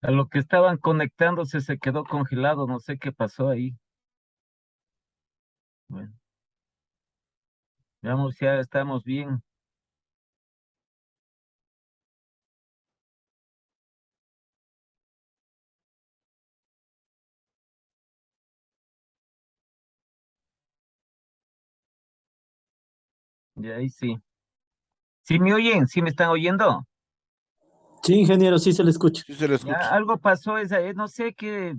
A lo que estaban conectándose se quedó congelado, no sé qué pasó ahí. Bueno, veamos, ya estamos bien. Y ahí sí. ¿Sí me oyen? ¿Sí me están oyendo? Sí, ingeniero, sí se le escucha. Sí se le Ya escucha. algo pasó, no sé qué,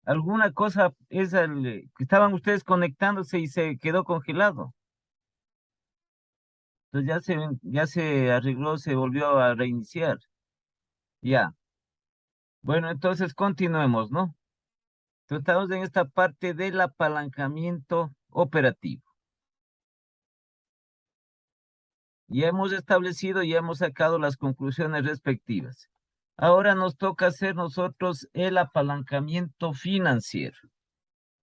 alguna cosa, que estaban ustedes conectándose y se quedó congelado. Entonces ya se arregló, se volvió a reiniciar. Ya. Bueno, entonces continuemos, ¿no? Entonces estamos en esta parte del apalancamiento operativo. Ya hemos establecido, ya hemos sacado las conclusiones respectivas. Ahora nos toca hacer nosotros el apalancamiento financiero.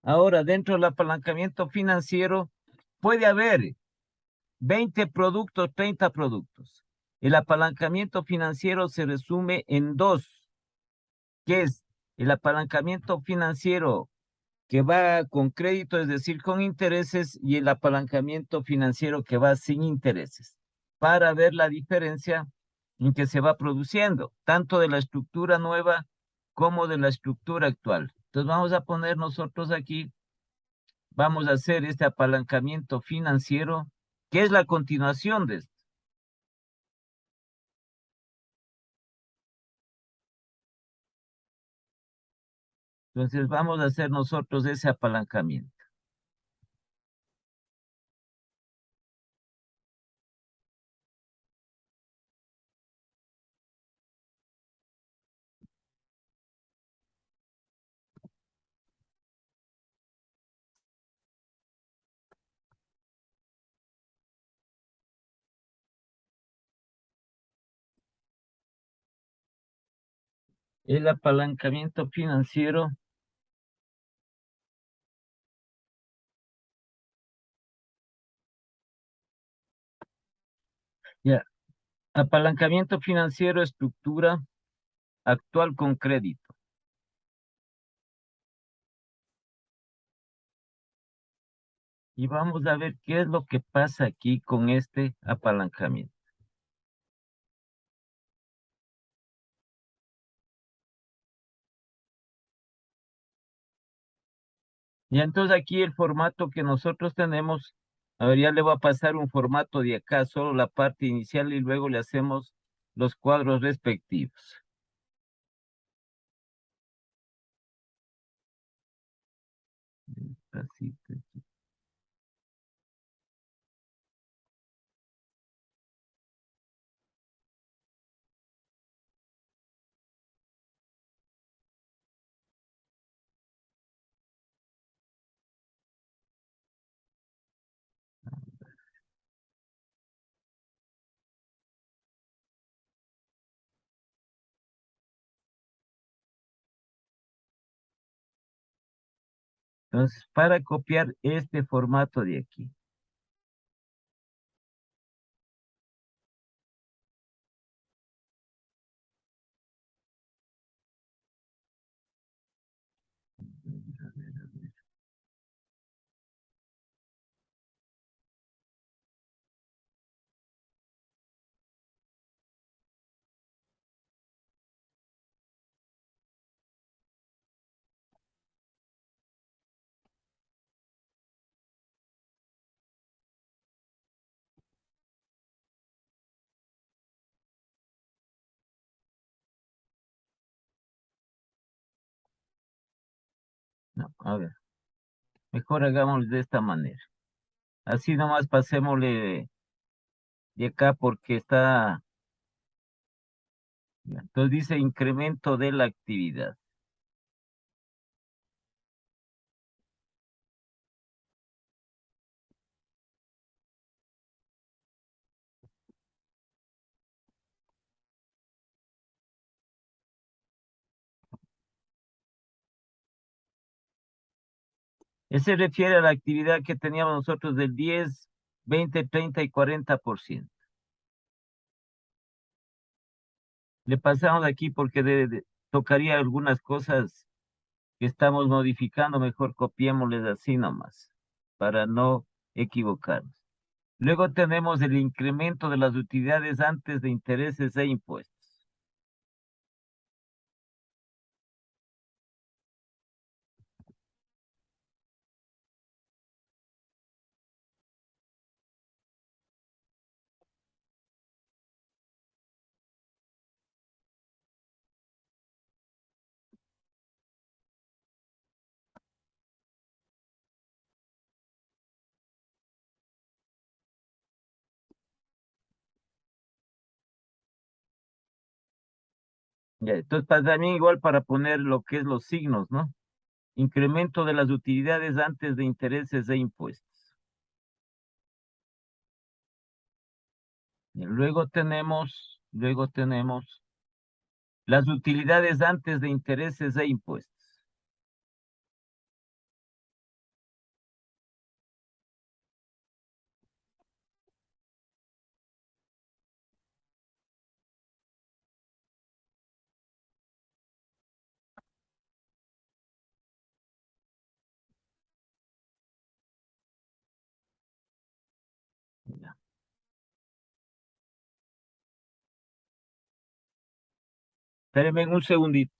Ahora, dentro del apalancamiento financiero puede haber 20 productos, 30 productos. El apalancamiento financiero se resume en dos, que es el apalancamiento financiero que va con crédito, es decir, con intereses, y el apalancamiento financiero que va sin intereses, para ver la diferencia en que se va produciendo, tanto de la estructura nueva como de la estructura actual. Entonces vamos a poner nosotros aquí, vamos a hacer este apalancamiento financiero, que es la continuación de esto. Entonces vamos a hacer nosotros ese apalancamiento. El apalancamiento financiero, ya, apalancamiento financiero, estructura actual con crédito. Y vamos a ver qué es lo que pasa aquí con este apalancamiento. Y entonces aquí el formato que nosotros tenemos, a ver, ya le voy a pasar un formato de acá, solo la parte inicial y luego le hacemos los cuadros respectivos. Así, entonces, para copiar este formato de aquí, no, a ver, mejor hagámoslo de esta manera. Así nomás pasémosle de acá porque está, ya, entonces dice incremento de la actividad. Ese refiere a la actividad que teníamos nosotros del 10, 20, 30 y 40%. Le pasamos aquí porque tocaría algunas cosas que estamos modificando, mejor copiémosles así nomás, para no equivocarnos. Luego tenemos el incremento de las utilidades antes de intereses e impuestos. Ya, entonces, también igual para poner lo que es los signos, ¿no? Incremento de las utilidades antes de intereses e impuestos. Y luego tenemos las utilidades antes de intereses e impuestos. Ya. Espérenme un segundito.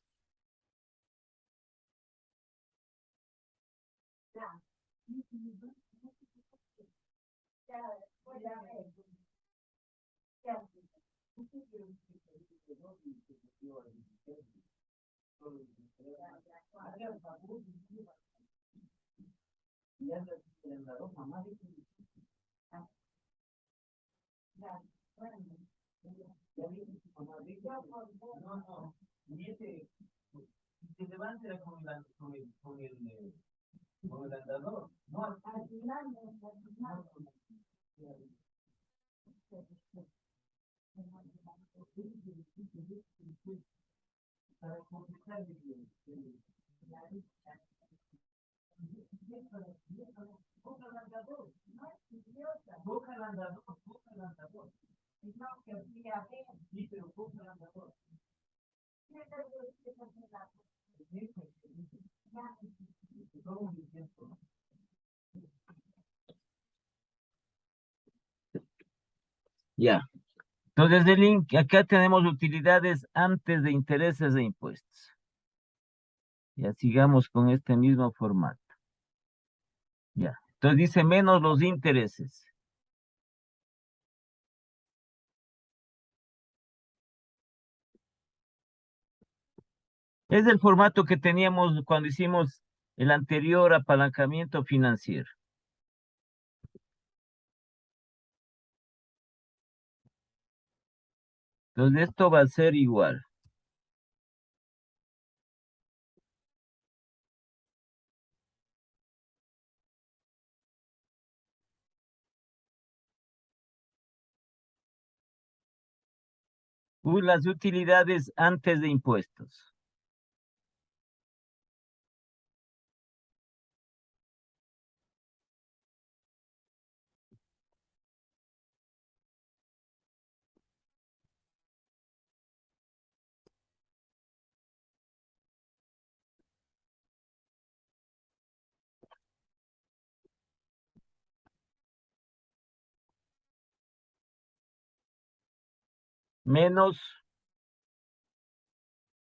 Ya. Entonces, el link, acá tenemos utilidades antes de intereses e impuestos. Ya sigamos con este mismo formato. Ya. Entonces dice menos los intereses. Es el formato que teníamos cuando hicimos el anterior apalancamiento financiero. Entonces esto va a ser igual. Las utilidades antes de impuestos. Menos,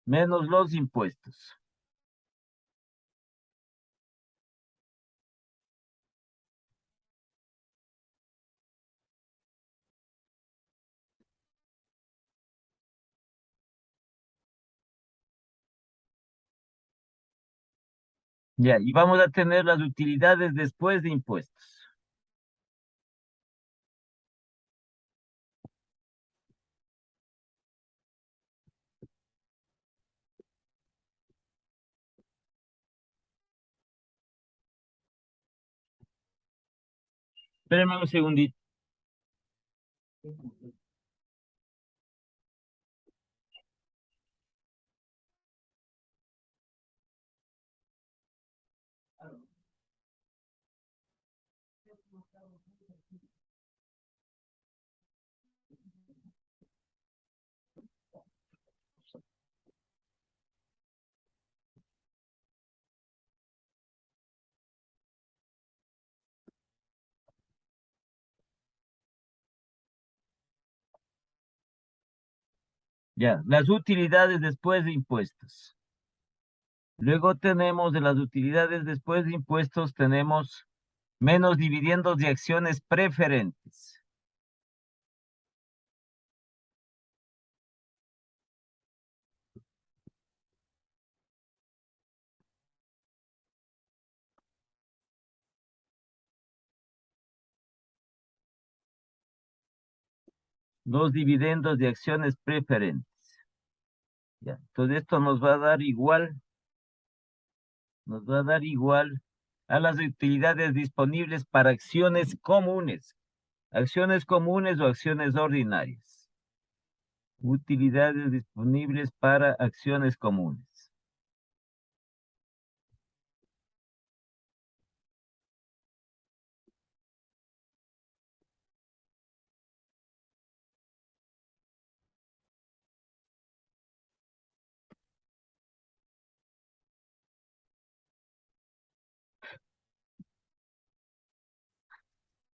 menos los impuestos. Ya, y vamos a tener las utilidades después de impuestos. Espérenme un segundito. Ya, las utilidades después de impuestos. Luego tenemos de las utilidades después de impuestos, tenemos menos dividendos de acciones preferentes. Los dividendos de acciones preferentes. Ya, entonces esto nos va a dar igual a las utilidades disponibles para acciones comunes o acciones ordinarias. Utilidades disponibles para acciones comunes.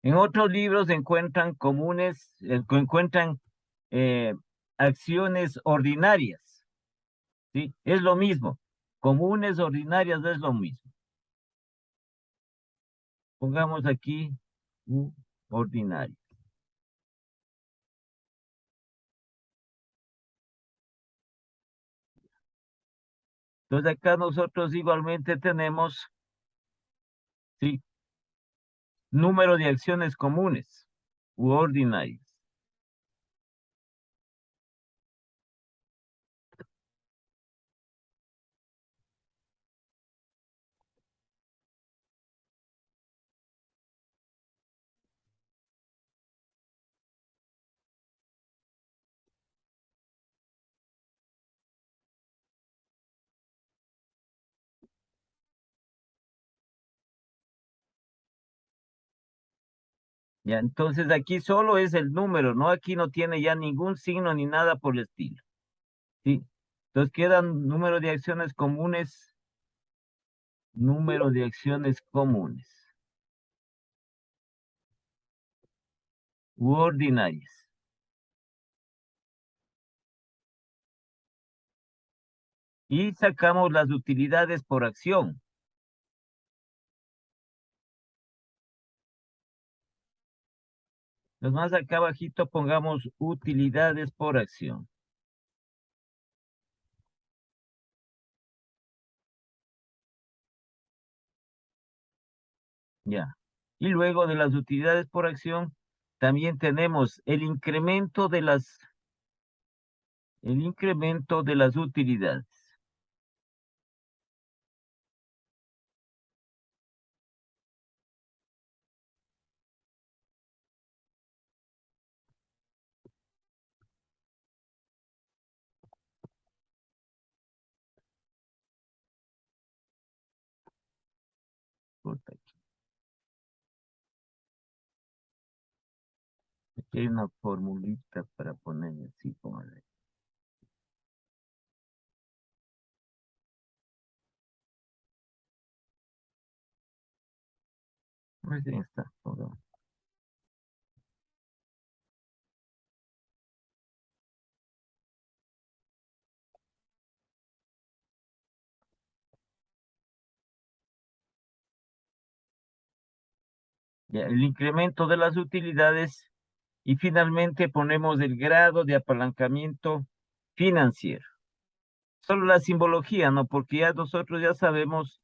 En otros libros encuentran encuentran eh, acciones ordinarias, ¿sí? Es lo mismo. Comunes, ordinarias, es lo mismo. Pongamos aquí ordinario. Entonces acá nosotros igualmente tenemos, ¿sí? Número de acciones comunes u ordinarias. Ya, entonces aquí solo es el número, ¿no? Aquí no tiene ya ningún signo ni nada por el estilo. ¿Sí? Entonces quedan número de acciones comunes u ordinarias. Y sacamos las utilidades por acción. Los más acá abajito pongamos utilidades por acción. Ya. Y luego de las utilidades por acción, también tenemos el incremento de las utilidades. Puta, aquí hay una formulita para poner así como pues ya está. Ya, el incremento de las utilidades y finalmente ponemos el grado de apalancamiento financiero. Solo la simbología, ¿no? Porque ya nosotros ya sabemos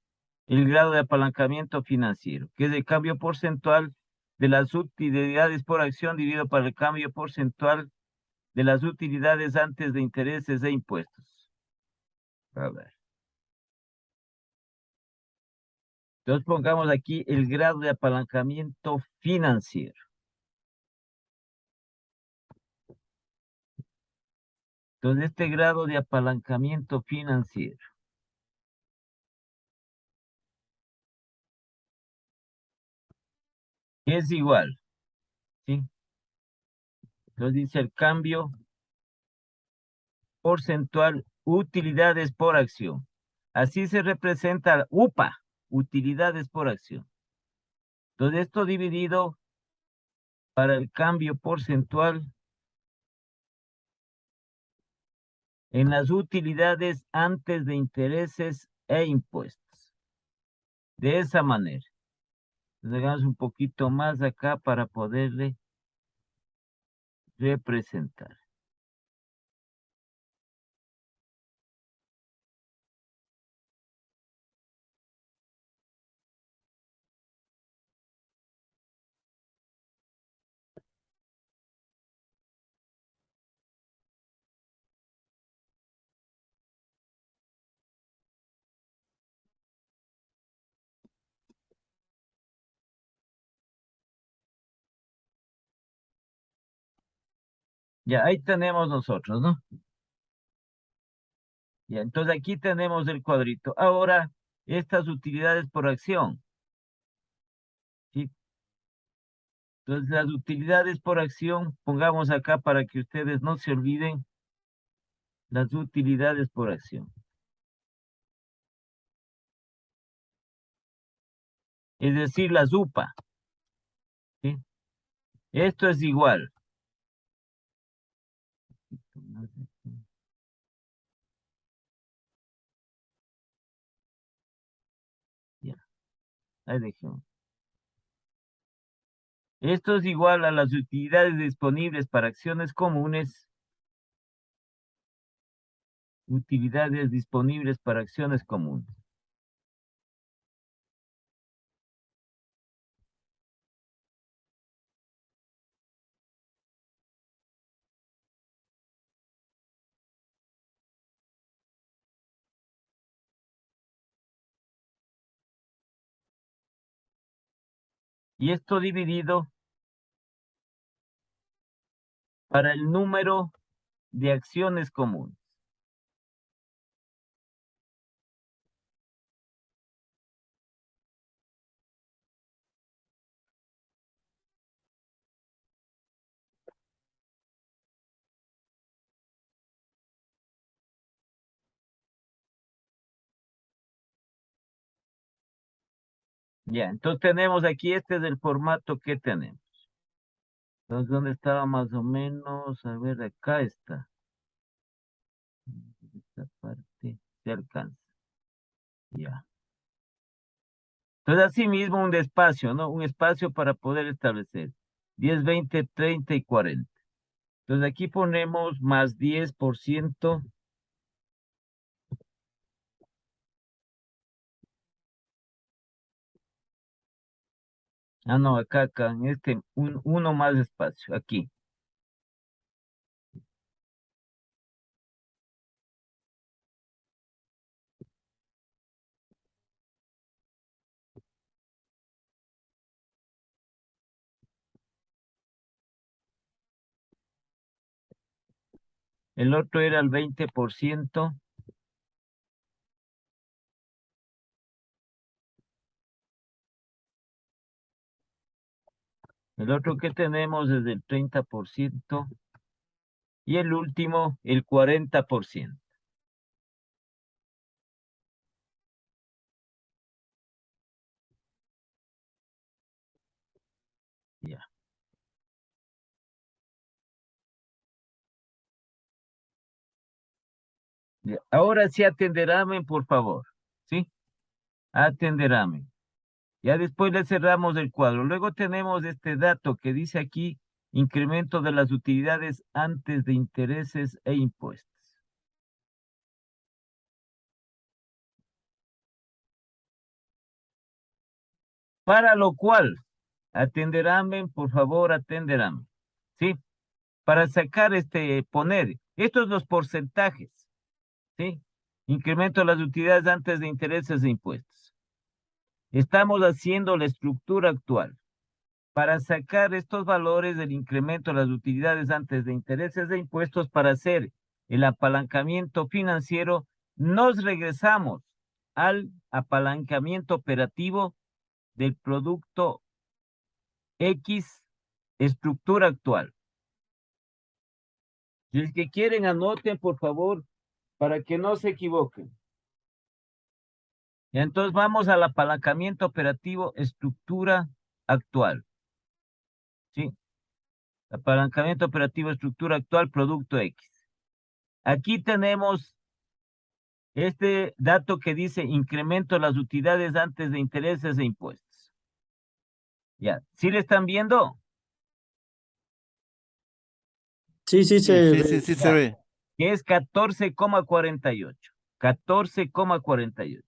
el grado de apalancamiento financiero, que es el cambio porcentual de las utilidades por acción dividido por el cambio porcentual de las utilidades antes de intereses e impuestos. A ver. Entonces pongamos aquí el grado de apalancamiento financiero. Entonces este grado de apalancamiento financiero es igual, ¿sí? Entonces dice el cambio porcentual utilidades por acción. Así se representa UPA, utilidades por acción. Entonces esto dividido para el cambio porcentual en las utilidades antes de intereses e impuestos. De esa manera. Hagamos un poquito más acá para poderle representar. Ya, ahí tenemos nosotros, ¿no? Ya, entonces aquí tenemos el cuadrito. Ahora, estas utilidades por acción, ¿sí? Entonces, las utilidades por acción, pongamos acá para que ustedes no se olviden las utilidades por acción. Es decir, las UPA, ¿sí? Esto es igual. Ya, ahí dejemos. Esto es igual a las utilidades disponibles para acciones comunes. Utilidades disponibles para acciones comunes. Y esto dividido para el número de acciones comunes. Ya, entonces tenemos aquí, este es el formato que tenemos. Entonces, ¿dónde estaba más o menos? A ver, acá está. Esta parte se alcanza. Ya. Entonces, así mismo un espacio, ¿no? Un espacio para poder establecer 10, 20, 30 y 40. Entonces, aquí ponemos más 10%. Ah, no, acá, en este, uno más espacio, aquí. El otro era el 20%. El otro que tenemos es el 30%. Y el último, el 40%. Ya. Ya. Ahora sí atenderáme, por favor. ¿Sí? Atenderáme. Ya después le cerramos el cuadro. Luego tenemos este dato que dice aquí, incremento de las utilidades antes de intereses e impuestos. Para lo cual, atenderáme, por favor, atenderáme. ¿Sí? Para sacar poner, estos los porcentajes. ¿Sí? Incremento de las utilidades antes de intereses e impuestos. Estamos haciendo la estructura actual. Para sacar estos valores del incremento de las utilidades antes de intereses e impuestos para hacer el apalancamiento financiero, nos regresamos al apalancamiento operativo del producto X, estructura actual. Si es que quieren, anoten, por favor, para que no se equivoquen. Y entonces vamos al apalancamiento operativo, estructura actual. ¿Sí? Apalancamiento operativo, estructura actual, producto X. aquí tenemos este dato que dice incremento de las utilidades antes de intereses e impuestos. Ya, ¿sí le están viendo? Sí, sí, Sí, se sí, ve. sí, sí se Ya, ve. que es 14,48. 14,48.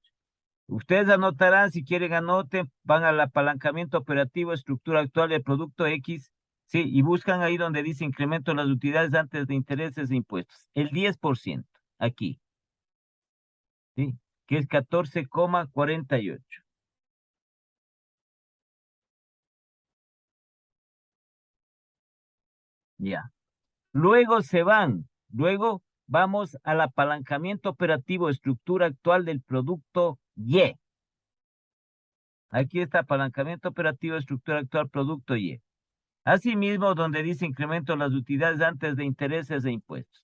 Ustedes anotarán, si quieren anoten, van al apalancamiento operativo, estructura actual del producto X, sí, y buscan ahí donde dice incremento de las utilidades antes de intereses e impuestos. El 10%, aquí, sí, que es 14,48. Ya. Luego vamos al apalancamiento operativo, estructura actual del producto Y. Aquí está apalancamiento operativo, estructura actual, producto Y. Asimismo, donde dice incremento de las utilidades antes de intereses e impuestos.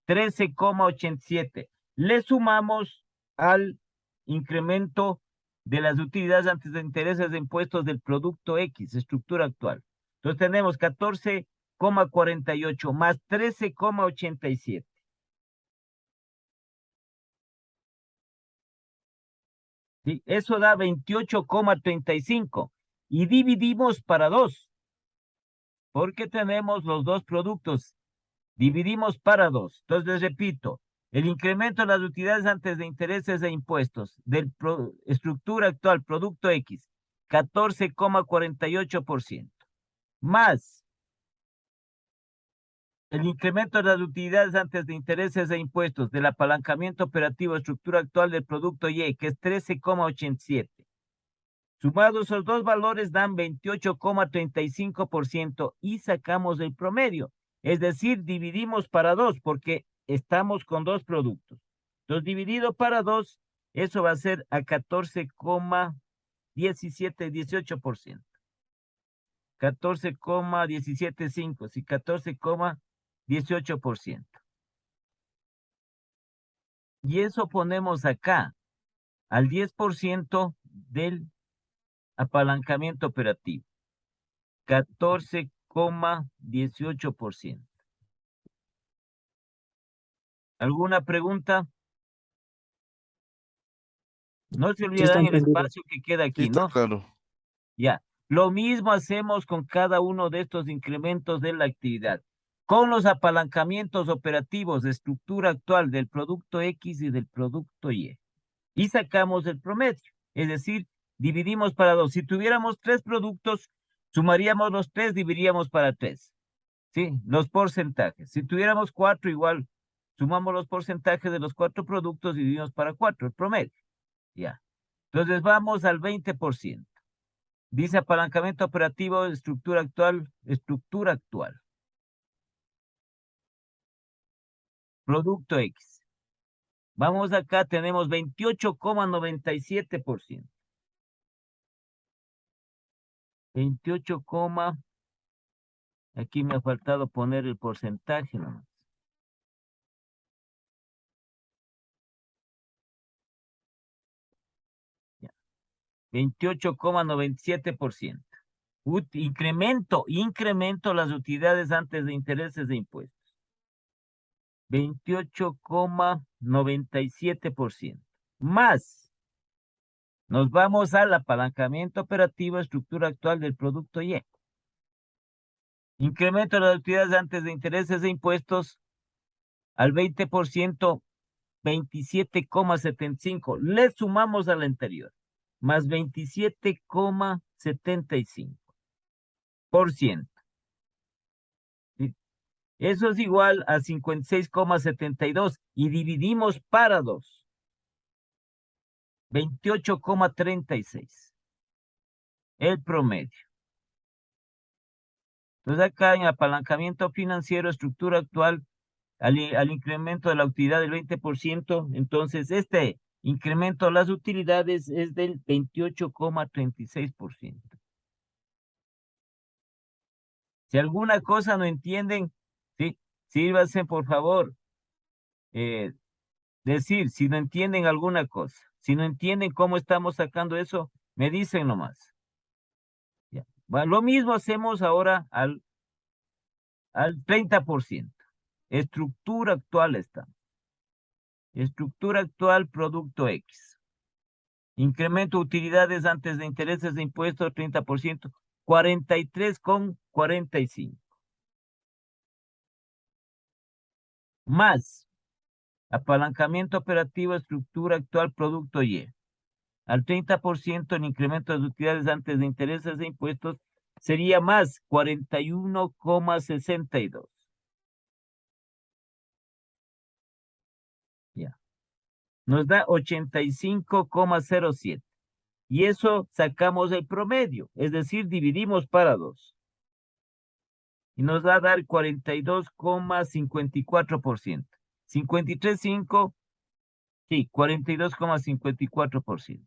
13,87. Le sumamos al incremento de las utilidades antes de intereses e impuestos del producto X, estructura actual. Entonces tenemos 14,48 más 13,87. ¿Sí? Eso da 28,35. Y dividimos para 2, porque tenemos los dos productos. Dividimos para 2. Entonces les repito, el incremento de las utilidades antes de intereses e impuestos del estructura actual, producto X, 14,48%, más el incremento de las utilidades antes de intereses e impuestos del apalancamiento operativo estructura actual del producto Y, que es 13,87. Sumados esos dos valores dan 28,35% y sacamos el promedio. Es decir, dividimos para 2 porque estamos con dos productos. Entonces, dividido para 2, eso va a ser a 14,1718%. 14,175, sí, 14,18%. Y eso ponemos acá, al 10% del apalancamiento operativo. 14,18%. ¿Alguna pregunta? No se Sí está olvidarán el entendido. espacio que queda Sí aquí, está ¿no? claro. Ya. Lo mismo hacemos con cada uno de estos incrementos de la actividad. Con los apalancamientos operativos de estructura actual del producto X y del producto Y. Y sacamos el promedio. Es decir, dividimos para 2. Si tuviéramos 3 productos, sumaríamos los 3, dividiríamos para 3. ¿Sí? Los porcentajes. Si tuviéramos 4, igual sumamos los porcentajes de los 4 productos y dividimos para 4, el promedio. Ya. Entonces vamos al 20%. Dice apalancamiento operativo, estructura actual, estructura actual. Producto X. Vamos acá, tenemos 28,97%. 28, aquí me ha faltado poner el porcentaje nomás. 28,97%. Incremento las utilidades antes de intereses e impuestos. 28,97%. Más, nos vamos al apalancamiento operativo, estructura actual del producto Y. Incremento las utilidades antes de intereses e impuestos al 20%, 27,75. Le sumamos al anterior, más 27,75%. ¿Sí? Eso es igual a 56,72 y dividimos para 2. 28,36. El promedio. Entonces acá en apalancamiento financiero, estructura actual, al incremento de la utilidad del 20%, entonces este incremento de las utilidades es del 28,36%. Si alguna cosa no entienden, sí, sírvanse por favor decir si no entienden alguna cosa. Si no entienden cómo estamos sacando eso, me dicen nomás. Ya. Lo mismo hacemos ahora al 30%. Estructura actual está. Estructura actual, producto X. Incremento utilidades antes de intereses de impuestos, 30%, 43,45. Más apalancamiento operativo, estructura actual, producto Y. Al 30% el incremento de utilidades antes de intereses de impuestos sería más 41,62. Ya. Nos da 85,07. Y eso sacamos el promedio, es decir, dividimos para 2. Y nos va a dar 42,54%. 53,5, sí, 42,54%.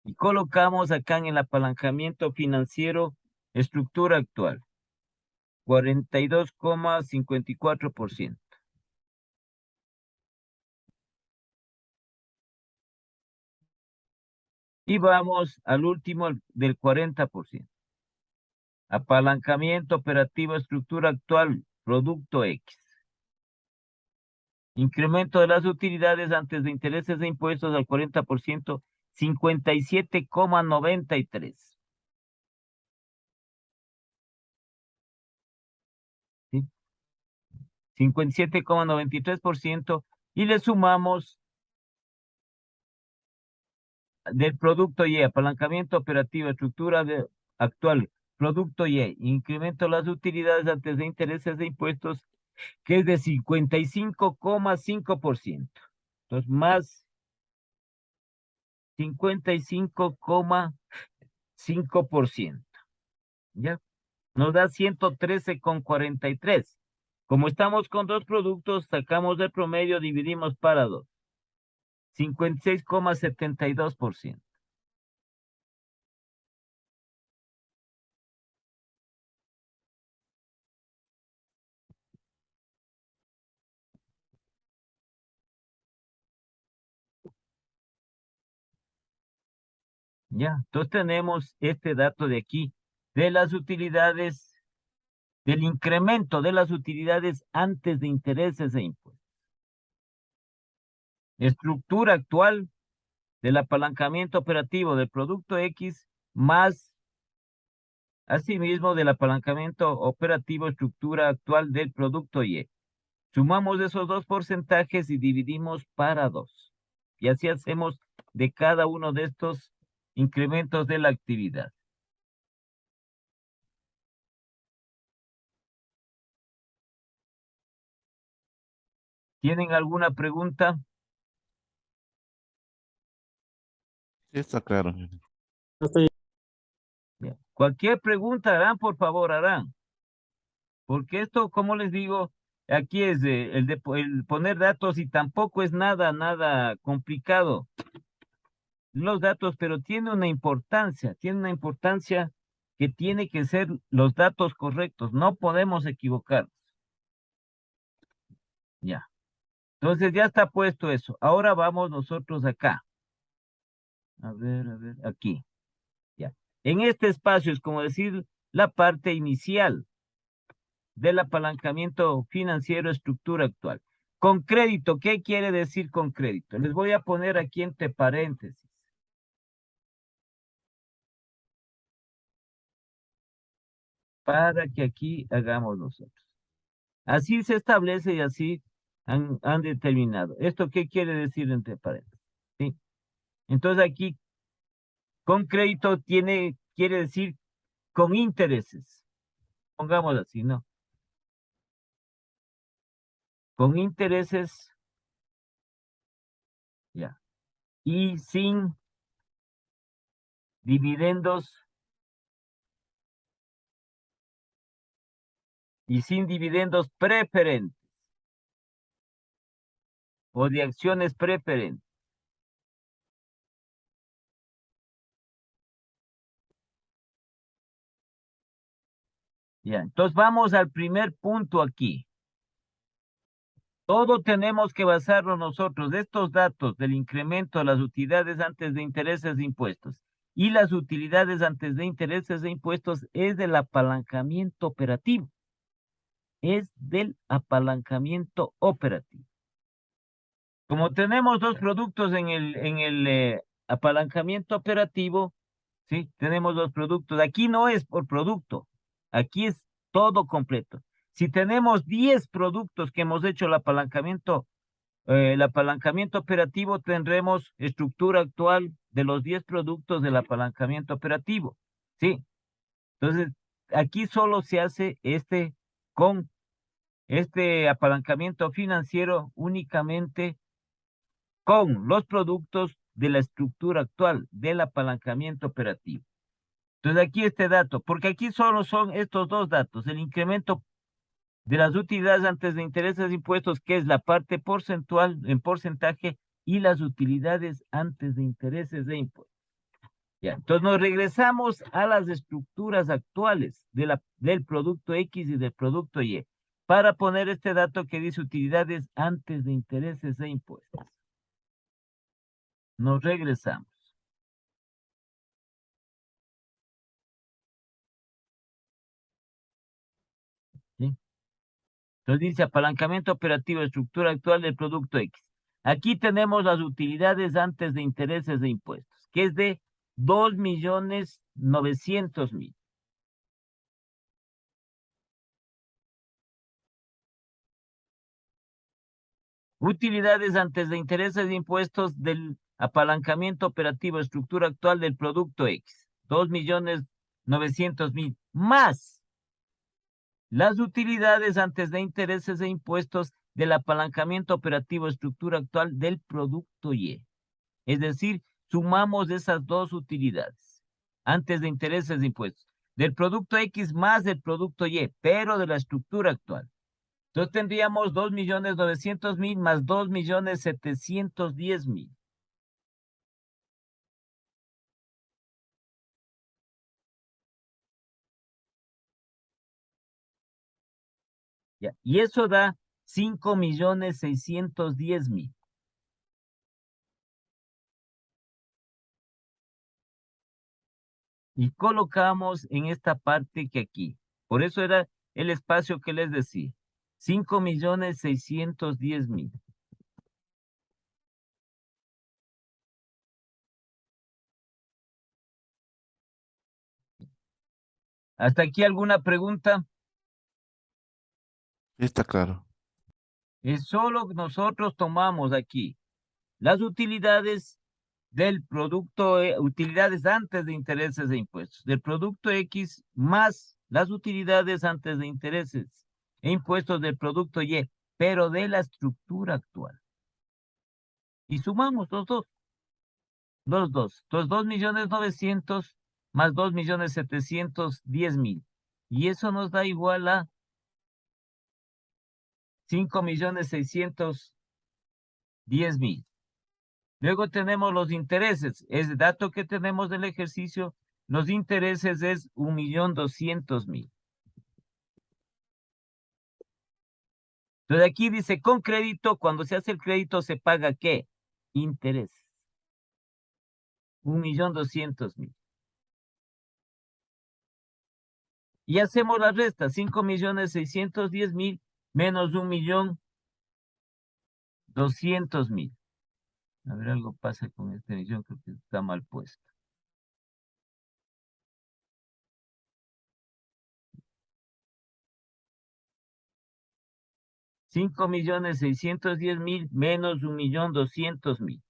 Y colocamos acá en el apalancamiento financiero, estructura actual, 42,54%. Y vamos al último del 40%. Apalancamiento operativo, estructura actual, producto X. Incremento de las utilidades antes de intereses de impuestos al 40%, 57,93. ¿Sí? 57,93%. Y le sumamos del producto Y, apalancamiento operativo, estructura actual, producto Y, incremento de las utilidades antes de intereses de impuestos, que es de 55,5%. Entonces, más 55,5%. ¿Ya? Nos da 113,43. Como estamos con dos productos, sacamos el promedio, dividimos para 2. 56,72%. Ya, entonces tenemos este dato de aquí, de las utilidades, del incremento de las utilidades antes de intereses e impuestos. Estructura actual del apalancamiento operativo del producto X más, asimismo, del apalancamiento operativo estructura actual del producto Y. Sumamos esos dos porcentajes y dividimos para 2. Y así hacemos de cada uno de estos incrementos de la actividad. ¿Tienen alguna pregunta? Sí, está claro. No estoy. Ya. Cualquier pregunta harán, por favor, harán. Porque esto, como les digo, aquí es el poner datos y tampoco es nada complicado. Los datos, pero tiene una importancia que tiene que ser los datos correctos. No podemos equivocarnos. Ya. Entonces ya está puesto eso. Ahora vamos nosotros acá. A ver, aquí. Ya. En este espacio es como decir la parte inicial del apalancamiento financiero, estructura actual. Con crédito, ¿qué quiere decir con crédito? Les voy a poner aquí entre paréntesis. Para que aquí hagamos nosotros. Así se establece y así han determinado. ¿Esto qué quiere decir entre paréntesis? ¿Sí? Entonces aquí, con crédito quiere decir con intereses. Pongamos así, ¿no? Con intereses, ya. Y sin dividendos preferentes o de acciones preferentes. Ya, entonces vamos al primer punto aquí. Todo tenemos que basarnos nosotros de estos datos del incremento de las utilidades antes de intereses de impuestos y las utilidades antes de intereses de impuestos es del apalancamiento operativo. es del apalancamiento operativo. Como tenemos dos productos en el apalancamiento operativo, ¿sí? Tenemos dos productos. Aquí no es por producto, aquí es todo completo. Si tenemos 10 productos que hemos hecho el apalancamiento operativo, tendremos estructura actual de los 10 productos del apalancamiento operativo, ¿sí? Entonces, aquí solo se hace con este apalancamiento financiero únicamente con los productos de la estructura actual del apalancamiento operativo. Entonces aquí este dato, porque aquí solo son estos dos datos, el incremento de las utilidades antes de intereses e impuestos, que es la parte porcentual en porcentaje, y las utilidades antes de intereses e impuestos. Ya, entonces nos regresamos a las estructuras actuales del producto X y del producto Y para poner este dato que dice utilidades antes de intereses e impuestos. Nos regresamos. ¿Sí? Entonces dice apalancamiento operativo, estructura actual del producto X. Aquí tenemos las utilidades antes de intereses e impuestos, que es de 2.900.000. Utilidades antes de intereses e impuestos del apalancamiento operativo, estructura actual del producto X. 2.900.000 más las utilidades antes de intereses e impuestos del apalancamiento operativo, estructura actual del producto Y. Es decir, sumamos esas dos utilidades antes de intereses e impuestos. Del producto X más del producto Y, pero de la estructura actual. Entonces tendríamos 2.900.000 más 2.710.000. ¿Ya? Y eso da 5.610.000. Y colocamos en esta parte que aquí. Por eso era el espacio que les decía. 5.610.000. ¿Hasta aquí alguna pregunta? Sí, está claro. Es solo nosotros tomamos aquí las utilidades del producto, utilidades antes de intereses e impuestos, del producto X más las utilidades antes de intereses e impuestos del producto Y, pero de la estructura actual. Y sumamos los dos. Entonces, 2.900.000 más 2.710.000. Y eso nos da igual a 5.610.000. Luego tenemos los intereses. Ese dato que tenemos del ejercicio, los intereses es 1.200.000. Entonces aquí dice, con crédito, cuando se hace el crédito, ¿se paga qué? Interés. 1.200.000. Y hacemos la resta, 5.610.000 menos 1.200.000. A ver, algo pasa con esta edición, creo que está mal puesto. 5.610.000 menos 1.200.000.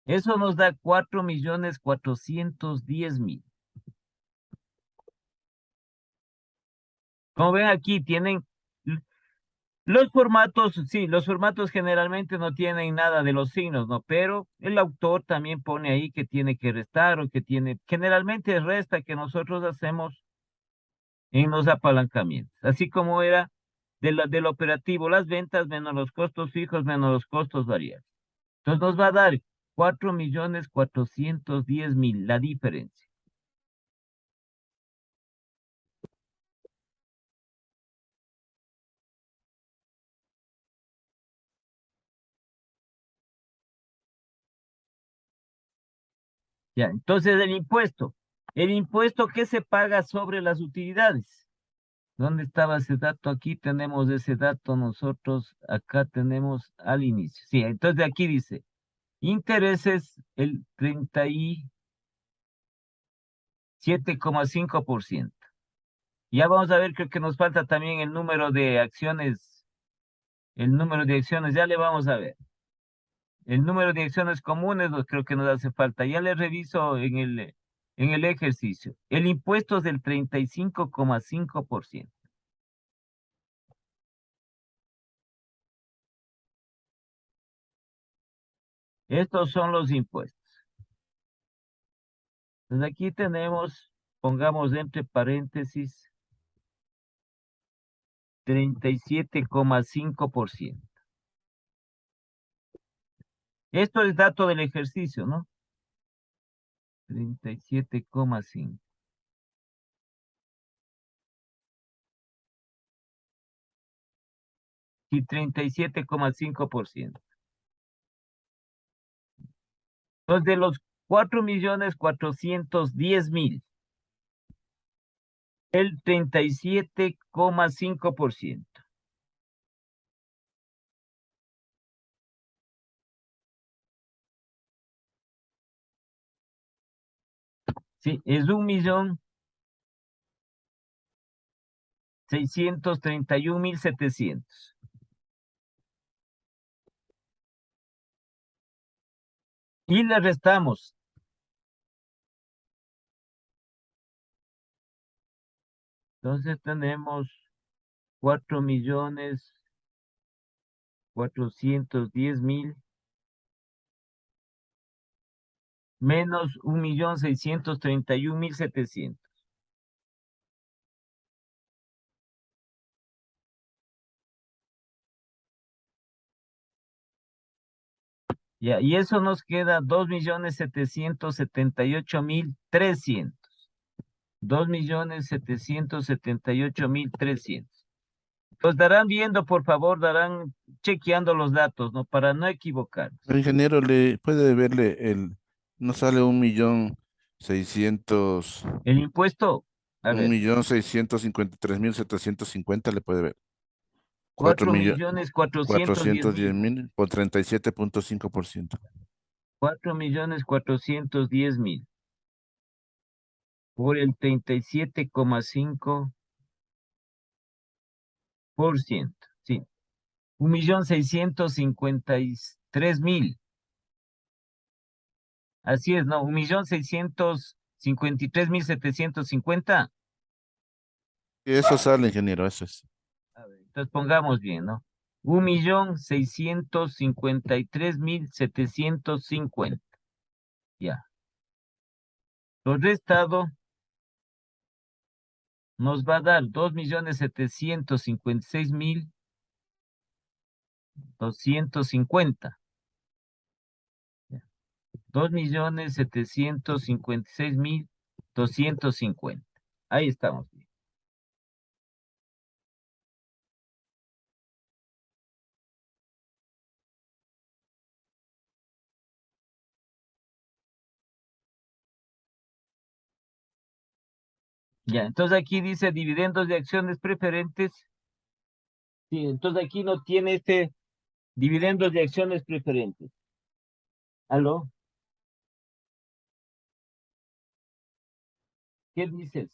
Eso nos da 4.410.000. Como ven aquí, tienen los formatos, sí, los formatos generalmente no tienen nada de los signos, ¿no? Pero el autor también pone ahí que tiene que restar o que tiene, generalmente resta que nosotros hacemos en los apalancamientos, así como era del operativo, las ventas menos los costos fijos menos los costos variables. Entonces nos va a dar 4.410.000, la diferencia. Ya, entonces el impuesto que se paga sobre las utilidades. ¿Dónde estaba ese dato? Aquí tenemos ese dato nosotros, acá tenemos al inicio. Sí, entonces de aquí dice, intereses el 37,5%. Ya vamos a ver, creo que nos falta también el número de acciones, ya le vamos a ver. El número de acciones comunes creo que nos hace falta. Ya le reviso en el ejercicio. El impuesto es del 35,5%. Estos son los impuestos. Entonces aquí tenemos, pongamos entre paréntesis, 37,5%. Esto es dato del ejercicio, ¿no? 37,5. Sí, 37,5%. Entonces, de los 4.410.000, el 37,5%. Sí, es 1.631.700. Y le restamos. Entonces tenemos 4.410.000 menos 1.631.700. Ya, y eso nos queda 2.778.300. 2.778.300. Pues darán viendo, por favor, darán chequeando los datos, ¿no? Para no equivocarnos. El ingeniero le puede verle no sale 1.600.000, El impuesto, a ver, 1.653.750 le puede ver. cuatro cuatro millones millones cuatrocientos diez cuatrocientos diez mil. mil por 37,5%. 4.410.000 por el 37,5%. Sí. 1.653.000. Así es, ¿no? 1.653.750. Y eso sale, ingeniero, eso es. A ver, entonces pongamos bien, ¿no? 1.653.750. Ya. Lo restado nos va a dar 2.756.250. 2.756.250. Ahí estamos bien. Ya, entonces aquí dice dividendos de acciones preferentes. Sí, entonces aquí no tiene dividendos de acciones preferentes. ¿Aló? ¿Qué dices?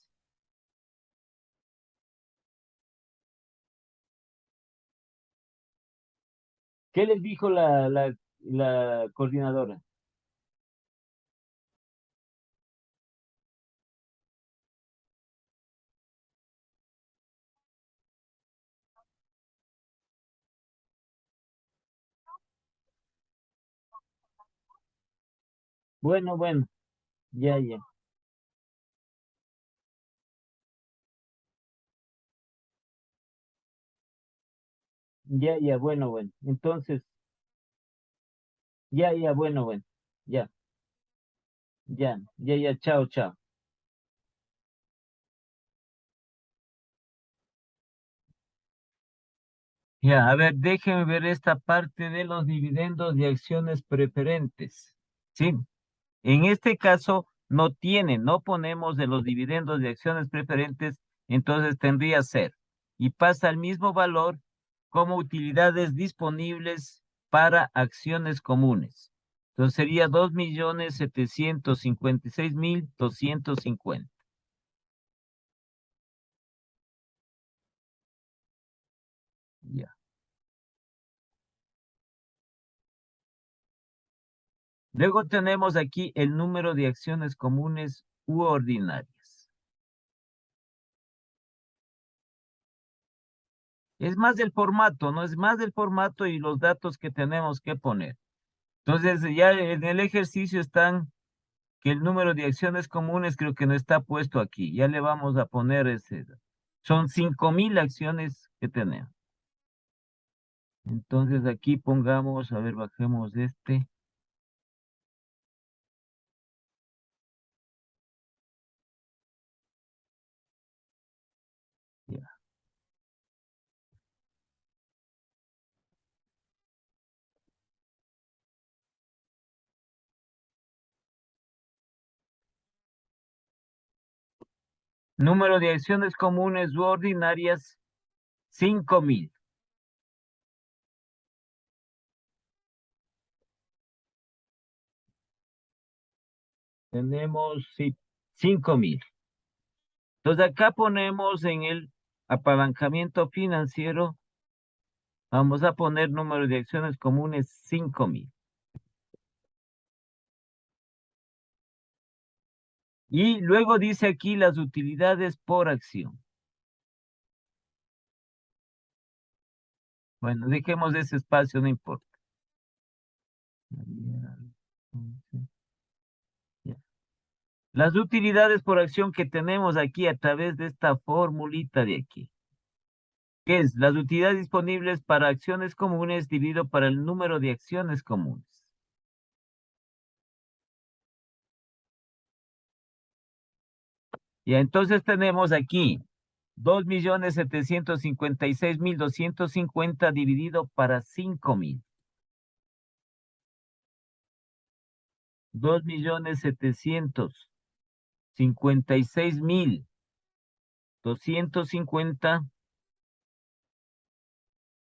¿Qué les dijo la coordinadora? Bueno, bueno, ya, ya, ya, ya, bueno, bueno. Entonces, ya, ya, bueno, bueno, ya, ya, ya, ya, chao, chao. Ya, a ver, déjenme ver esta parte de los dividendos de acciones preferentes. Sí, en este caso no ponemos de los dividendos de acciones preferentes entonces tendría 0. Y pasa al mismo valor como utilidades disponibles para acciones comunes. Entonces sería 2.756.250. Ya. Luego tenemos aquí el número de acciones comunes u ordinarias. Es más del formato, ¿no? Es más del formato y los datos que tenemos que poner. Entonces, ya en el ejercicio están que el número de acciones comunes creo que no está puesto aquí. Ya le vamos a poner ese. Son 5.000 acciones que tenemos. Entonces aquí pongamos, a ver, bajemos este. Ya. Número de acciones comunes u ordinarias, 5.000. Tenemos, sí, 5.000. Entonces acá ponemos en el apalancamiento financiero, vamos a poner número de acciones comunes 5.000. Y luego dice aquí las utilidades por acción. Bueno, dejemos ese espacio, no importa. Ya. Las utilidades por acción que tenemos aquí a través de esta formulita de aquí. ¿Qué es? Las utilidades disponibles para acciones comunes dividido para el número de acciones comunes. Y entonces tenemos aquí 2.756.250 dividido para 5.000. 2.756.250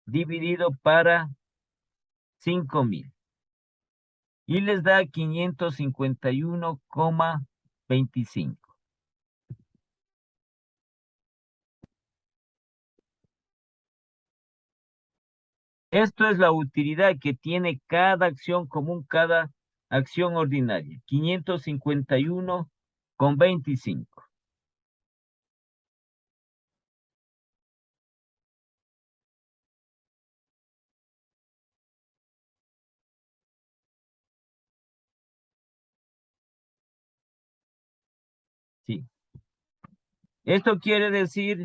dividido para 5.000. Y les da 551,25. Esto es la utilidad que tiene cada acción común, cada acción ordinaria. 551,25. Sí. Esto quiere decir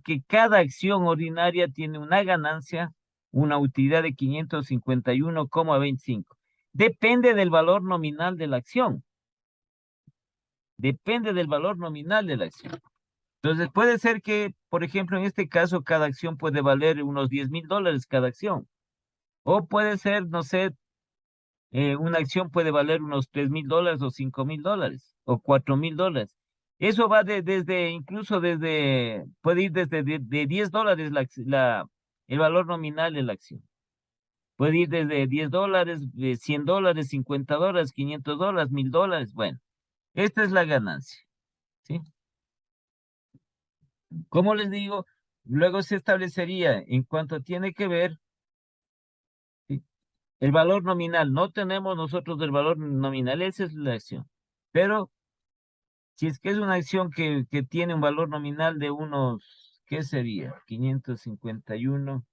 que cada acción ordinaria tiene una ganancia, una utilidad de 551,25. Depende del valor nominal de la acción. Depende del valor nominal de la acción. Entonces puede ser que, por ejemplo, en este caso, cada acción puede valer unos $10.000 cada acción. O puede ser, no sé, una acción puede valer unos $3.000 o $5.000 o $4.000. Eso va incluso puede ir desde de $10 el valor nominal de la acción. Puede ir desde $10, $100, $50, $500, $1.000. Bueno, esta es la ganancia. ¿Sí? Como les digo, luego se establecería en cuanto tiene que ver, ¿sí?, el valor nominal. No tenemos nosotros el valor nominal, esa es la acción. Pero si es que es una acción que tiene un valor nominal de unos, ¿qué sería? 551.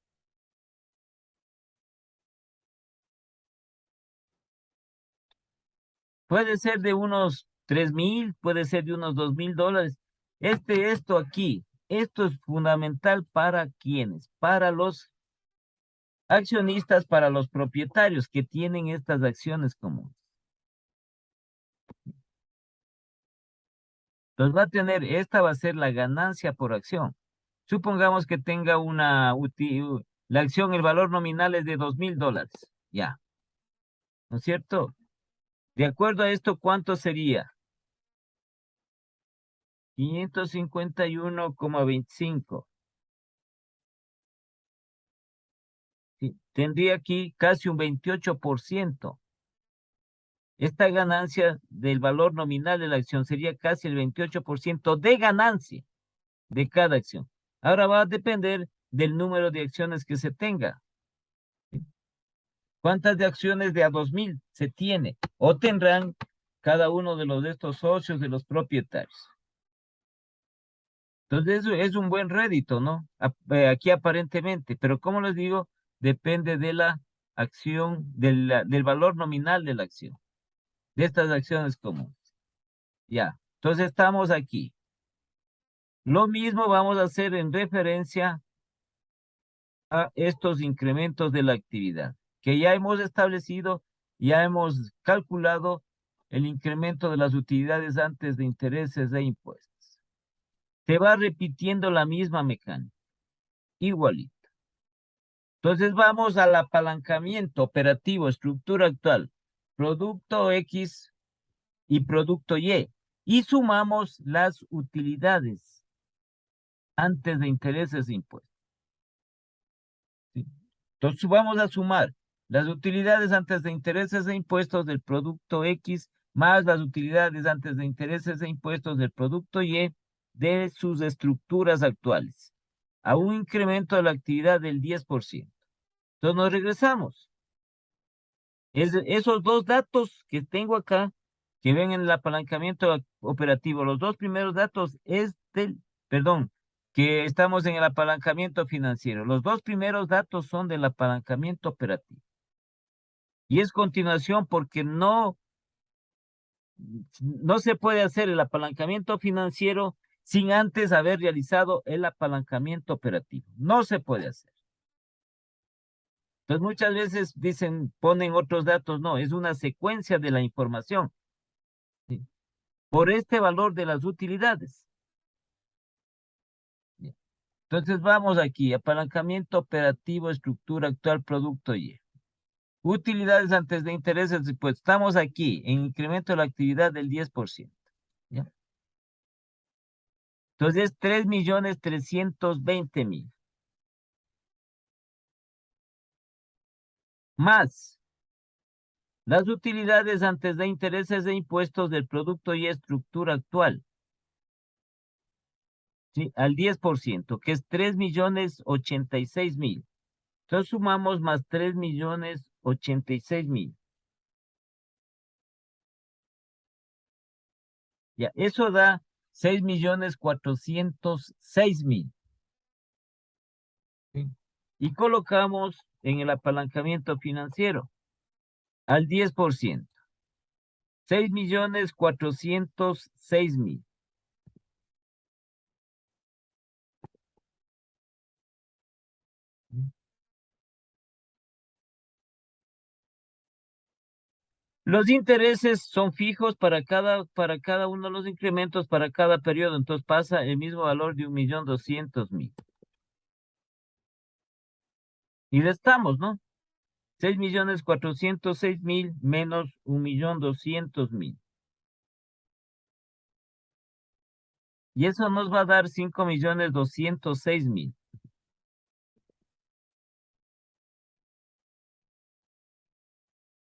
Puede ser de unos 3.000, puede ser de unos $2.000. Esto aquí, esto es fundamental para quienes, para los accionistas, para los propietarios que tienen estas acciones comunes. Entonces esta va a ser la ganancia por acción. Supongamos que tenga la acción, el valor nominal es de $2.000. Ya, ¿no es cierto? De acuerdo a esto, ¿cuánto sería? 551,25. Sí, tendría aquí casi un 28%. Esta ganancia del valor nominal de la acción sería casi el 28% de ganancia de cada acción. Ahora va a depender del número de acciones que se tenga. ¿Cuántas de acciones de a 2000 se tiene o tendrán cada uno de estos socios, de los propietarios? Entonces eso es un buen rédito, ¿no? Aquí aparentemente, pero como les digo, depende de la acción, del valor nominal de la acción, de estas acciones comunes. Ya, entonces estamos aquí. Lo mismo vamos a hacer en referencia a estos incrementos de la actividad, que ya hemos establecido, ya hemos calculado el incremento de las utilidades antes de intereses e impuestos. Se va repitiendo la misma mecánica, igualito. Entonces vamos al apalancamiento operativo, estructura actual, producto X y producto Y, y sumamos las utilidades antes de intereses e impuestos. ¿Sí? Entonces vamos a sumar las utilidades antes de intereses e impuestos del producto X más las utilidades antes de intereses e impuestos del producto Y de sus estructuras actuales, a un incremento de la actividad del 10%. Entonces nos regresamos. Esos dos datos que tengo acá, que ven en el apalancamiento operativo, los dos primeros datos es que estamos en el apalancamiento financiero. Los dos primeros datos son del apalancamiento operativo. Y es continuación porque no se puede hacer el apalancamiento financiero sin antes haber realizado el apalancamiento operativo. No se puede hacer. Entonces muchas veces ponen otros datos, no, es una secuencia de la información. ¿Sí? Por este valor de las utilidades. Bien. Entonces vamos aquí, apalancamiento operativo, estructura actual, producto Y. Utilidades antes de intereses, pues estamos aquí en incremento de la actividad del 10%. ¿Ya? Entonces es 3.320.000. Más las utilidades antes de intereses e impuestos del producto Y estructura actual. ¿Sí? Al 10%, que es 3.086.000. Entonces sumamos más 3.086.000. Ya, eso da 6.406.000. ¿Sí? Y colocamos en el apalancamiento financiero al 10%. 6.406.000. Los intereses son fijos para cada uno de los incrementos, para cada periodo. Entonces pasa el mismo valor de 1.200.000. Y le estamos, ¿no? 6.406.000 menos 1.200.000. Y eso nos va a dar 5.206.000.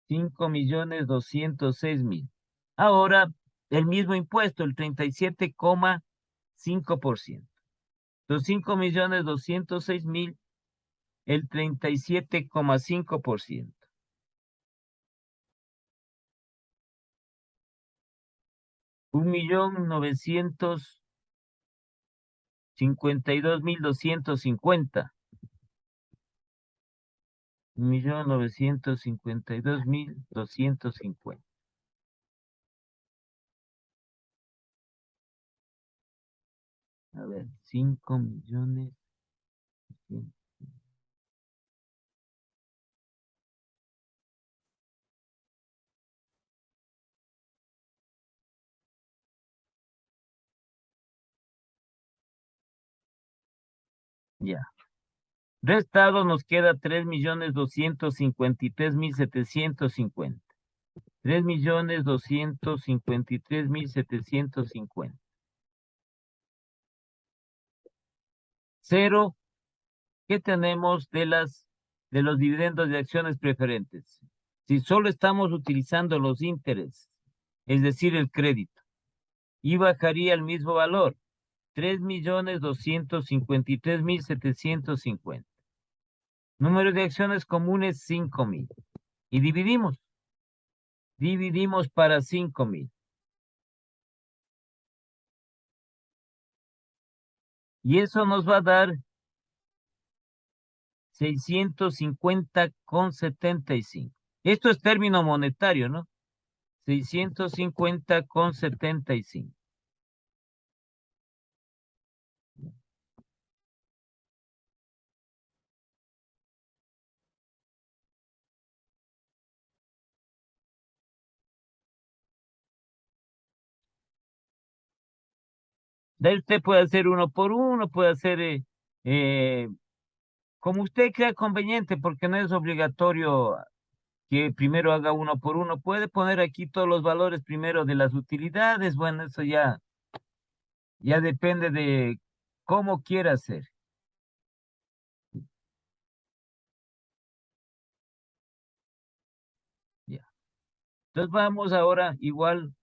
$5.206.000. Ahora, el mismo impuesto, el 37,5%. Los 5.206.000, el 37,5%. 1.952.250. 1.952.250. A ver, 5.000.000. Ya. Restado nos queda 3.253.750. 3.253.750. Cero, ¿qué tenemos de los dividendos de acciones preferentes? Si solo estamos utilizando los intereses, es decir, el crédito, y bajaría el mismo valor, 3.253.750. Número de acciones comunes, 5.000. Y dividimos para 5.000. Y eso nos va a dar 650,75. Esto es término monetario, ¿no? 650,75. De ahí usted puede hacer uno por uno, puede hacer eh, como usted crea conveniente, porque no es obligatorio que primero haga uno por uno. Puede poner aquí todos los valores primero de las utilidades. Bueno, eso ya depende de cómo quiera hacer. Ya. Entonces vamos ahora igual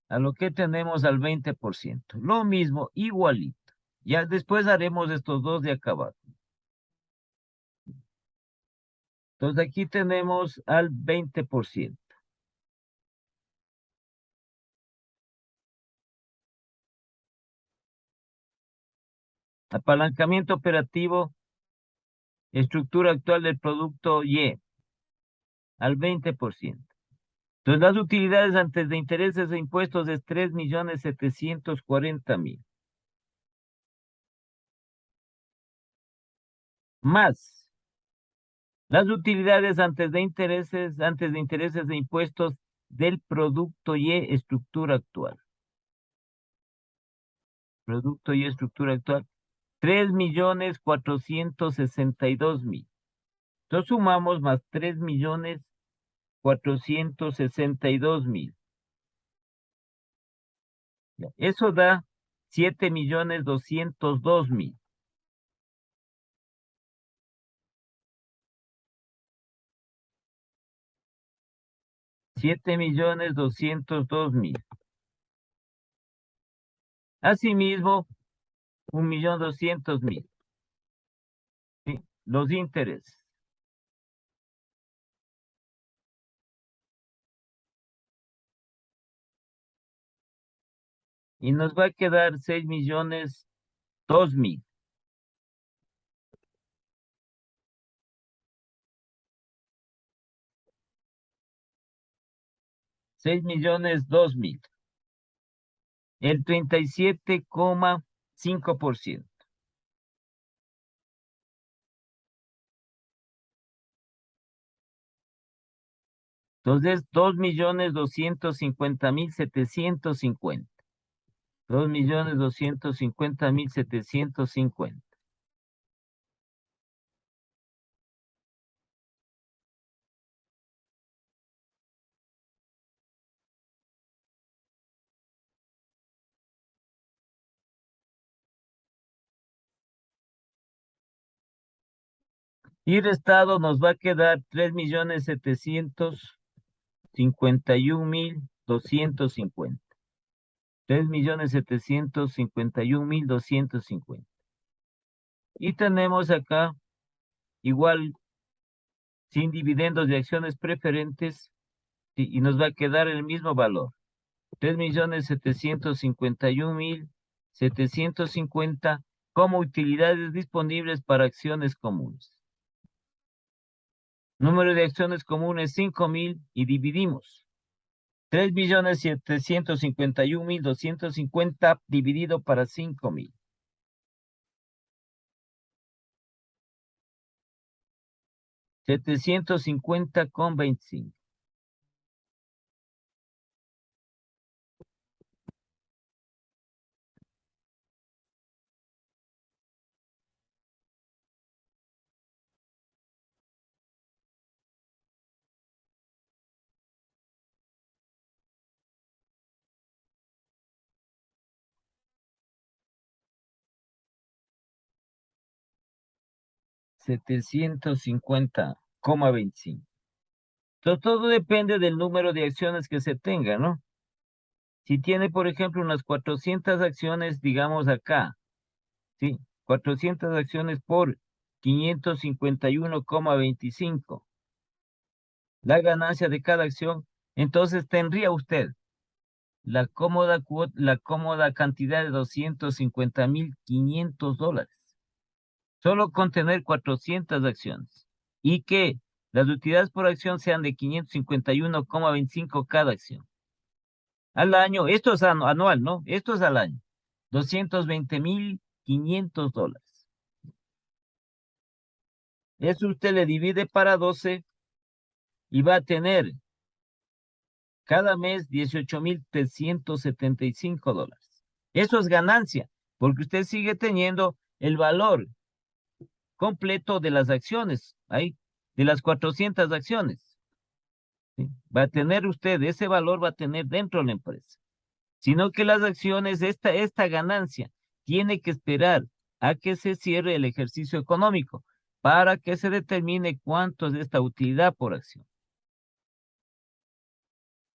a lo que tenemos al 20%. Lo mismo, igualito. Ya después haremos estos dos de acá abajo. Entonces aquí tenemos al 20%. Apalancamiento operativo, estructura actual del producto Y, al 20%. Entonces las utilidades antes de intereses e impuestos es 3.740.000. Más las utilidades antes de intereses e impuestos del producto Y, estructura actual. Producto Y, estructura actual, 3.462.000. Entonces sumamos más 3.462.000. Eso da 7.202.000. 7.202.000. Asimismo, 1.200.000. ¿Sí? Los intereses. Y nos va a quedar 6.002.000. 6.002.000. El 37,5%. Entonces, 2.250.750. 2.250.750. Y restado nos va a quedar 3.751.250. 3.751.250. Y tenemos acá, igual, sin dividendos de acciones preferentes, y nos va a quedar el mismo valor. 3.751.750 como utilidades disponibles para acciones comunes. Número de acciones comunes, 5.000, y dividimos. 3.751.250 dividido para 5.000. 750,25. 750,25. Entonces, todo depende del número de acciones que se tenga, ¿no? Si tiene, por ejemplo, unas 400 acciones, digamos acá, ¿sí? 400 acciones por 551,25. La ganancia de cada acción, entonces tendría usted la cómoda cantidad de $250,500. Solo con tener 400 acciones. Y que las utilidades por acción sean de 551,25 cada acción. Al año, esto es anual, ¿no? Esto es al año. $220,500. Eso usted le divide para 12 y va a tener cada mes $18,375. Eso es ganancia, porque usted sigue teniendo el valor completo de las acciones, ahí, de las 400 acciones. ¿Sí? Va a tener usted, ese valor va a tener dentro de la empresa. Sino que las acciones, esta ganancia, tiene que esperar a que se cierre el ejercicio económico para que se determine cuánto es esta utilidad por acción.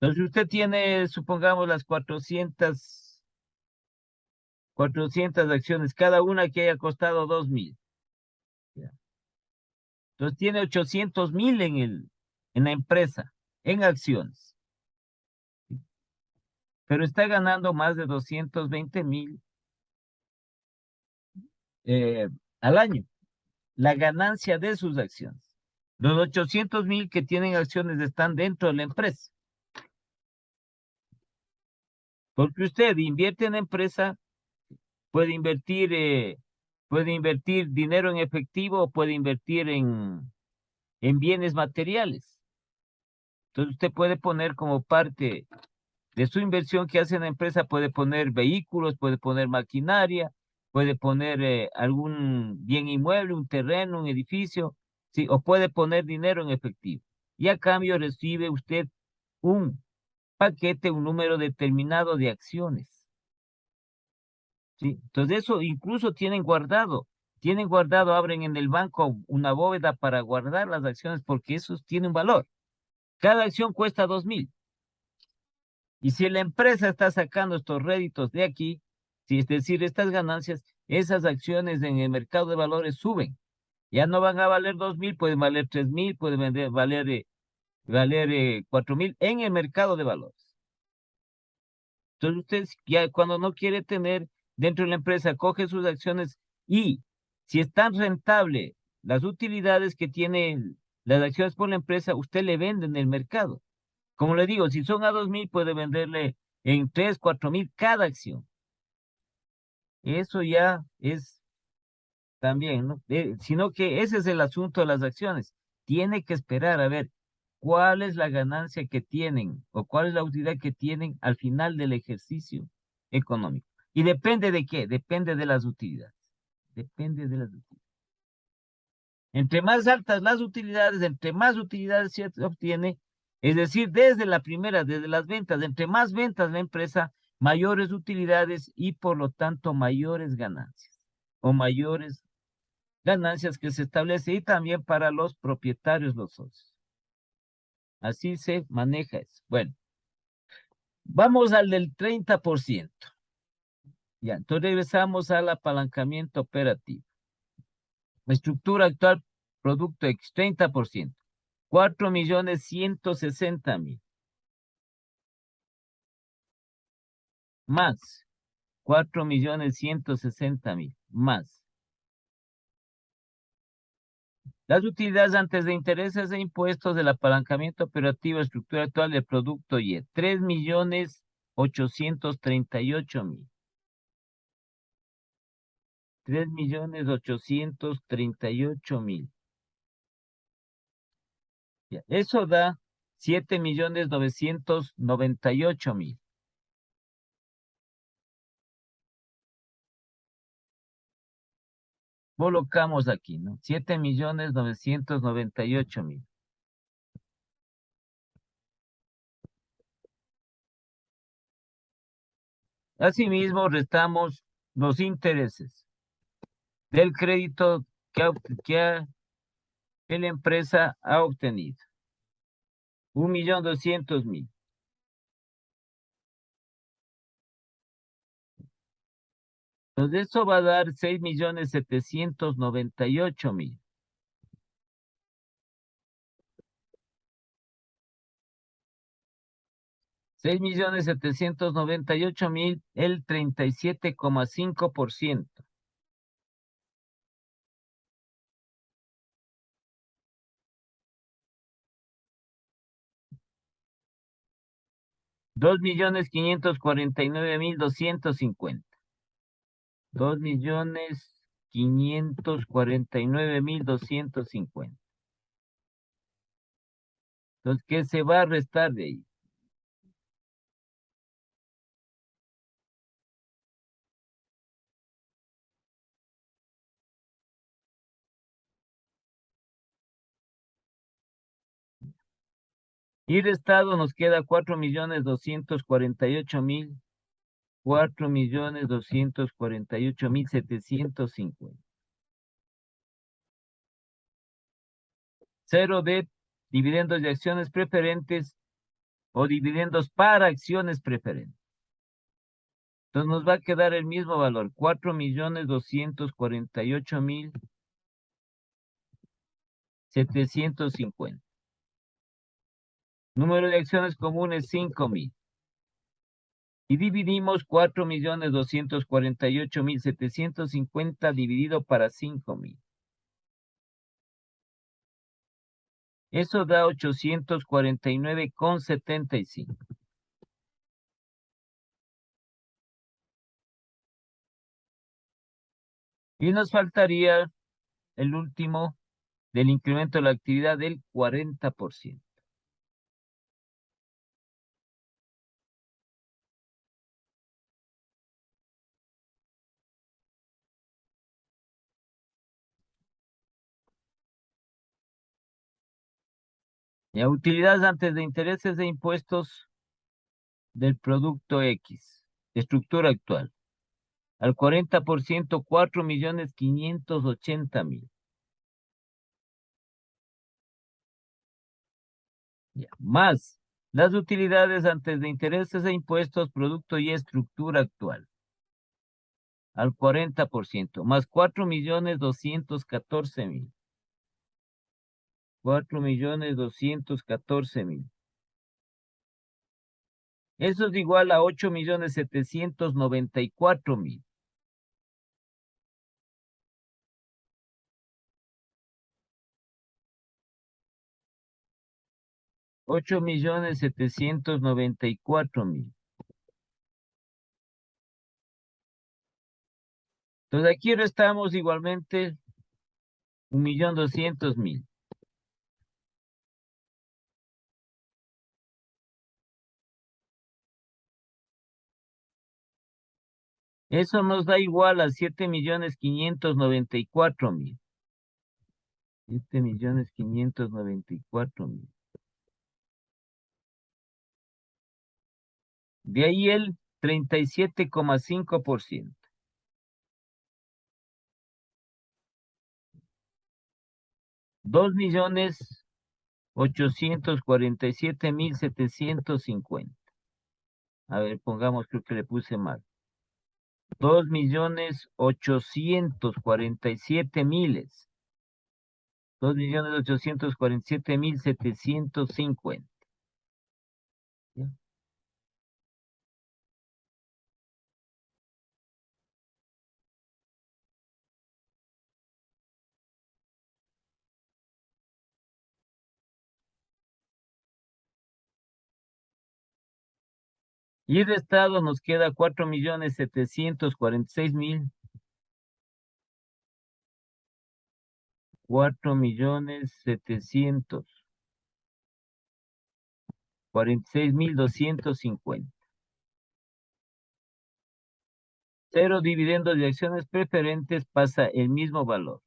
Entonces, si usted tiene, supongamos, las 400 acciones, cada una que haya costado 2,000. ¿Ya? Entonces, tiene 800,000 en la empresa, en acciones. ¿Sí? Pero está ganando más de 220,000 al año. La ganancia de sus acciones. Los 800,000 que tienen acciones están dentro de la empresa. Porque usted invierte en la empresa, puede invertir dinero en efectivo o puede invertir en bienes materiales. Entonces usted puede poner como parte de su inversión que hace en la empresa, puede poner vehículos, puede poner maquinaria, puede poner algún bien inmueble, un terreno, un edificio, ¿sí? O puede poner dinero en efectivo. Y a cambio recibe usted un paquete, un número determinado de acciones. ¿Sí? Entonces eso incluso tienen guardado, abren en el banco una bóveda para guardar las acciones porque eso tiene un valor. Cada acción cuesta 2,000. Y si la empresa está sacando estos réditos de aquí, si es decir, estas ganancias, esas acciones en el mercado de valores suben. Ya no van a valer 2,000, pueden valer 3,000, pueden valer 4,000 en el mercado de valores. Entonces usted ya cuando no quiere tener dentro de la empresa, coge sus acciones y si están rentable las utilidades que tienen las acciones por la empresa, usted le vende en el mercado. Como le digo, si son a 2,000, puede venderle en 3, 4,000 cada acción. Eso ya es también, ¿no? Sino que ese es el asunto de las acciones. Tiene que esperar a ver cuál es la ganancia que tienen o cuál es la utilidad que tienen al final del ejercicio económico. ¿Y depende de qué? Depende de las utilidades. Depende de las utilidades. Entre más altas las utilidades, entre más utilidades se obtiene, es decir, desde las ventas, entre más ventas la empresa, mayores utilidades y por lo tanto mayores ganancias o mayores ganancias que se establece y también para los propietarios, los socios. Así se maneja eso. Bueno, vamos al del 30%. Ya, entonces regresamos al apalancamiento operativo. La estructura actual, producto X, 30%. 4,160,000. Más. 4,160,000. Más. Las utilidades antes de intereses e impuestos del apalancamiento operativo, estructura actual del producto Y. 3,838,000. 3,838,000. Eso da 7,998,000. Colocamos aquí, ¿no? 7,998,000. Asimismo, restamos los intereses del crédito que que la empresa ha obtenido. 1.200.000. Entonces eso va a dar 6.798.000. 6.798.000, el 37,5%. Dos millones 549.250. 2.549.250. Entonces, ¿qué se va a restar de ahí? Y restado nos queda 4.248.000. 4.248.750. Cero de dividendos de acciones preferentes o dividendos para acciones preferentes. Entonces nos va a quedar el mismo valor, 4.248.750. Número de acciones comunes, 5.000. Y dividimos 4.248.750 dividido para 5.000. Eso da 849,75. Y nos faltaría el último del incremento de la actividad del 40%. Y a utilidades antes de intereses e impuestos del producto X, estructura actual. Al 40%, 4.580.000. Más las utilidades antes de intereses e impuestos, producto y estructura actual. Al 40%, más 4.214.000. 4.214.000. Eso es igual a 8.794.000. 8.794.000. Entonces aquí restamos igualmente 1.200.000. Eso nos da igual a 7.594.000. 7.594.000. De ahí el 37,5%. 2.847.750. A ver, pongamos, creo que le puse mal. 2.847.000. 2.847.750. Y de estado nos queda 4.746.000. 4.746.250. Cero dividendos de acciones preferentes pasa el mismo valor.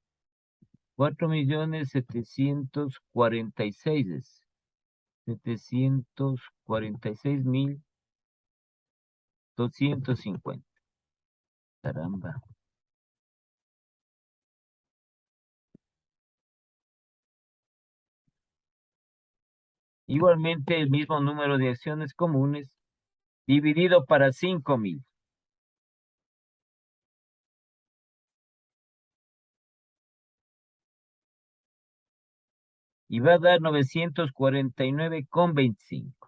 4.746.000. 746.250. Caramba. Igualmente el mismo número de acciones comunes dividido para 5,000. Y va a dar 949,25.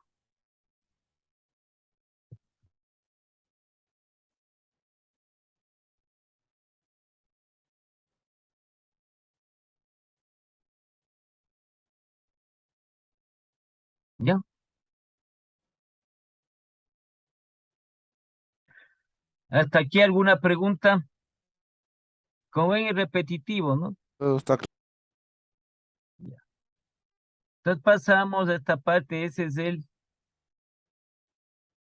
¿Ya? ¿Hasta aquí alguna pregunta? Como ven, es repetitivo, ¿no? Todo está Ya. Entonces pasamos a esta parte, ese es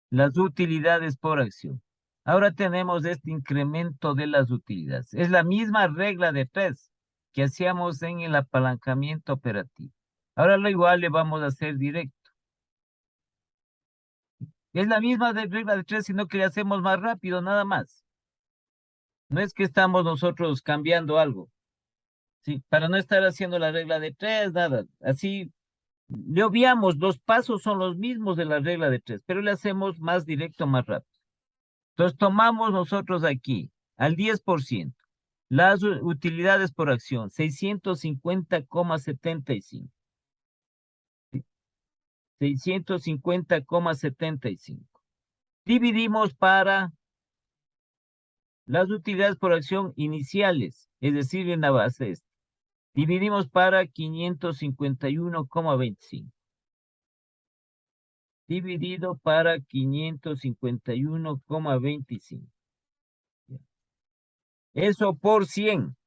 las utilidades por acción. Ahora tenemos este incremento de las utilidades. Es la misma regla de 3 que hacíamos en el apalancamiento operativo. Ahora lo igual le vamos a hacer directo. Es la misma regla de 3, sino que le hacemos más rápido, nada más. No es que estamos nosotros cambiando algo. Sí, para no estar haciendo la regla de 3, nada. Así le obviamos, los pasos son los mismos de la regla de 3, pero le hacemos más directo, más rápido. Entonces tomamos nosotros aquí al 10%, las utilidades por acción, 650,75. 650,75. Dividimos para las utilidades por acción iniciales, es decir, en la base esta. Dividimos para 551,25. Dividido para 551,25. Eso por 100.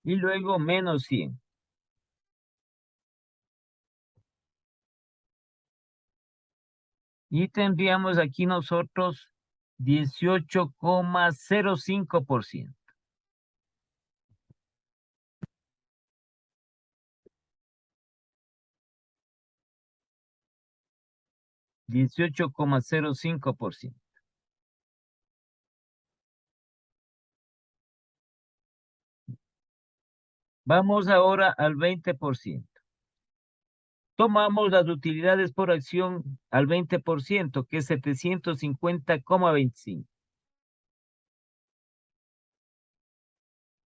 Y luego menos 100. Y tendríamos aquí nosotros 18,05%. 18,05%. Vamos ahora al 20%. Tomamos las utilidades por acción al 20%, que es 750,25.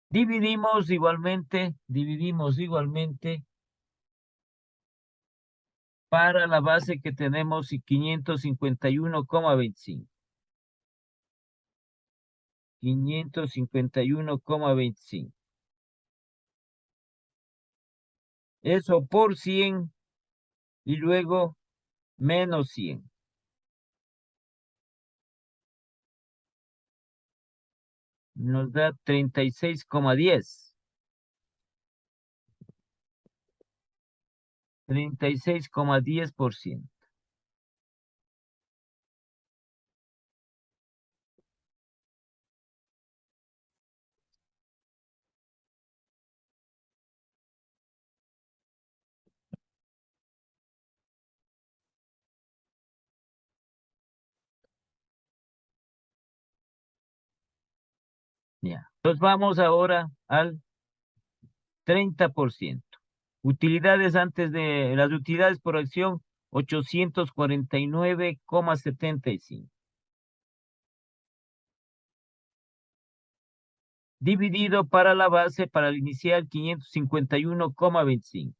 Dividimos igualmente para la base que tenemos y 551,25. 551,25. Eso por 100 y luego menos 100. Nos da 36,10. 36,10%. Ya. Entonces vamos ahora al 30%. Utilidades antes de las utilidades por acción, 849,75. Dividido para la base, para el inicial, 551,25.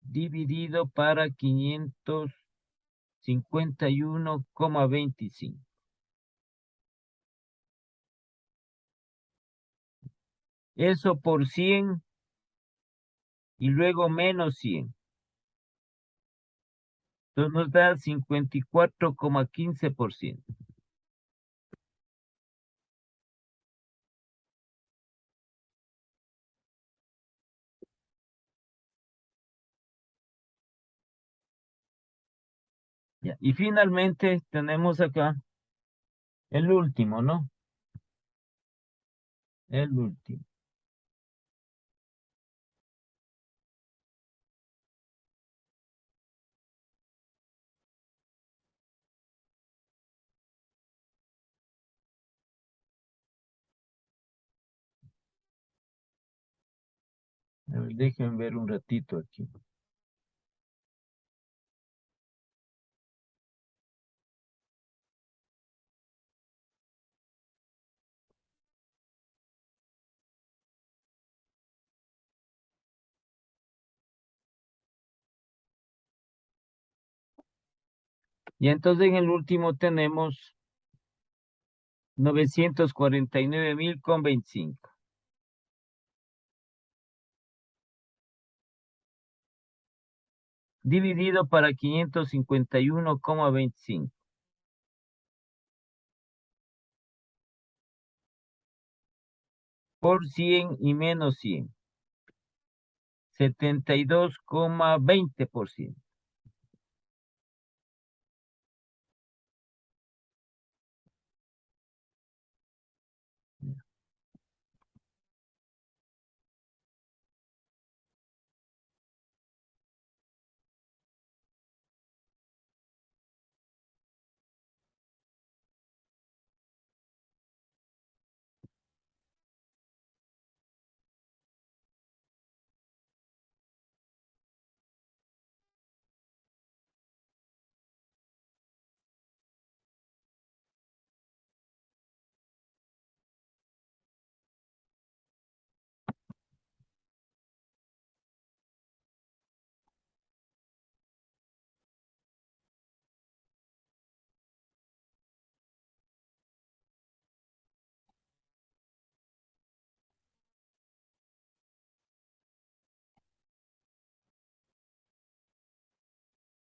Dividido para 551,25. Eso por 100 y luego menos 100. Entonces nos da 54,15%. Ya. Y finalmente tenemos acá el último, ¿no? El último. ver, déjenme ver un ratito aquí. Y entonces en el último tenemos 949,025. Dividido para 551,25. Por 100 y menos 100. 72,20%.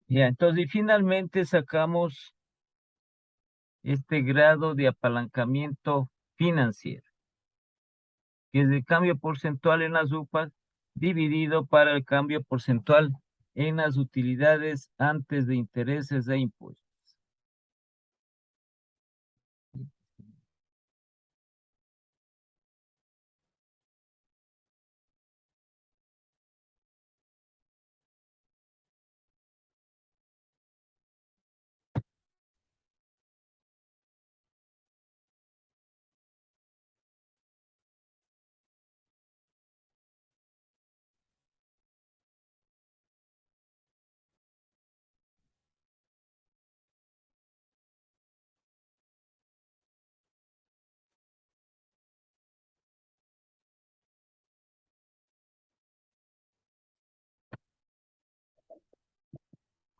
Ya, entonces y finalmente sacamos este grado de apalancamiento financiero, que es el cambio porcentual en las UPAs dividido para el cambio porcentual en las utilidades antes de intereses e impuestos.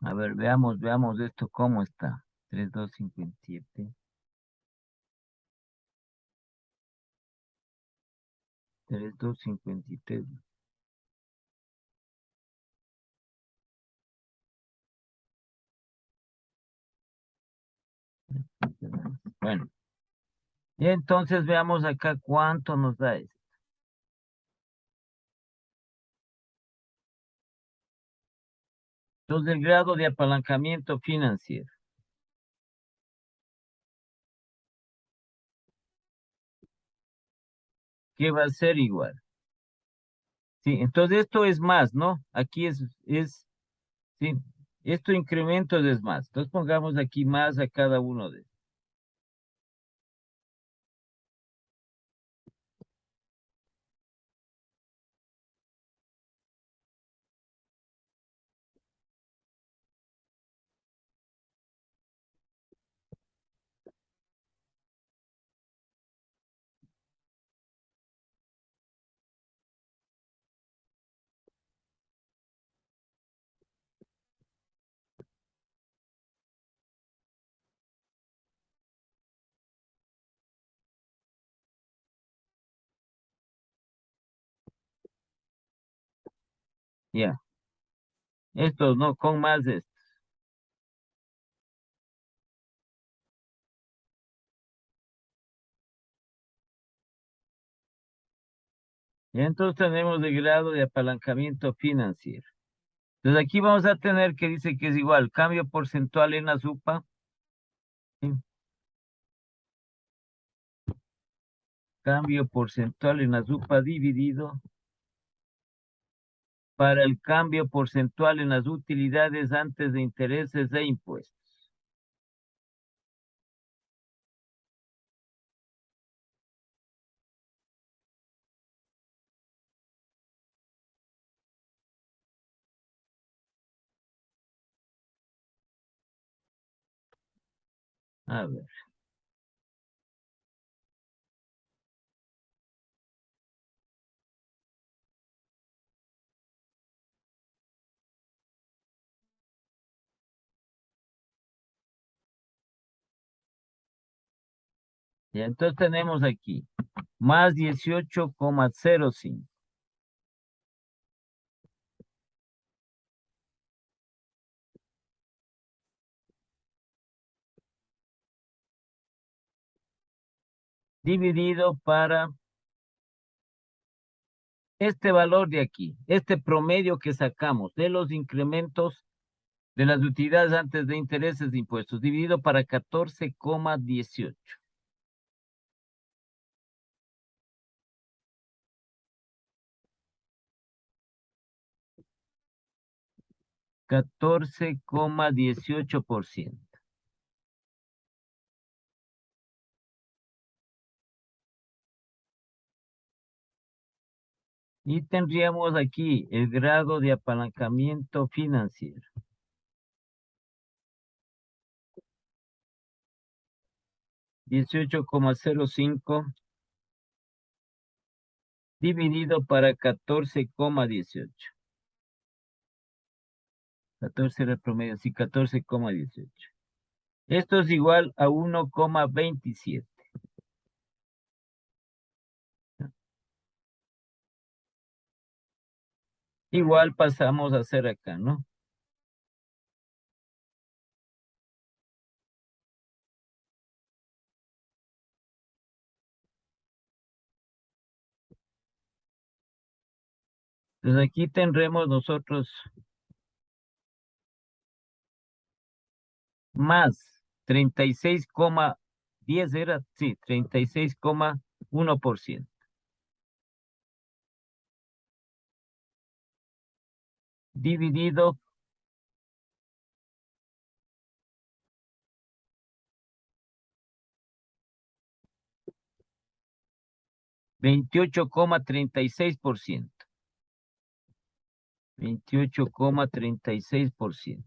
A ver, veamos esto cómo está. 3257, 3253. Bueno, y entonces veamos acá cuánto nos da esto. Entonces, el grado de apalancamiento financiero, que va a ser igual. Sí, entonces esto es más, ¿no? Aquí sí, esto incrementos es más. Entonces pongamos aquí más a cada uno de estos. Ya, estos no, con más de estos. Y entonces tenemos el grado de apalancamiento financiero. Entonces aquí vamos a tener que dice que es igual, cambio porcentual en la SUPA, ¿sí? Cambio porcentual en la SUPA dividido para el cambio porcentual en las utilidades antes de intereses e impuestos. A ver. Y entonces tenemos aquí más 18,05. Dividido para este valor de aquí, este promedio que sacamos de los incrementos de las utilidades antes de intereses de impuestos, dividido para 14,18. 14,18%. Y tendríamos aquí el grado de apalancamiento financiero. 18,05 dividido para 14,18. 14 era el promedio, sí, 14,18. Esto es igual a 1,27. Igual pasamos a hacer acá, ¿no? Entonces aquí tendremos nosotros más 36,10 era, sí, 36,1%. Dividido 28,36%. 28,36%.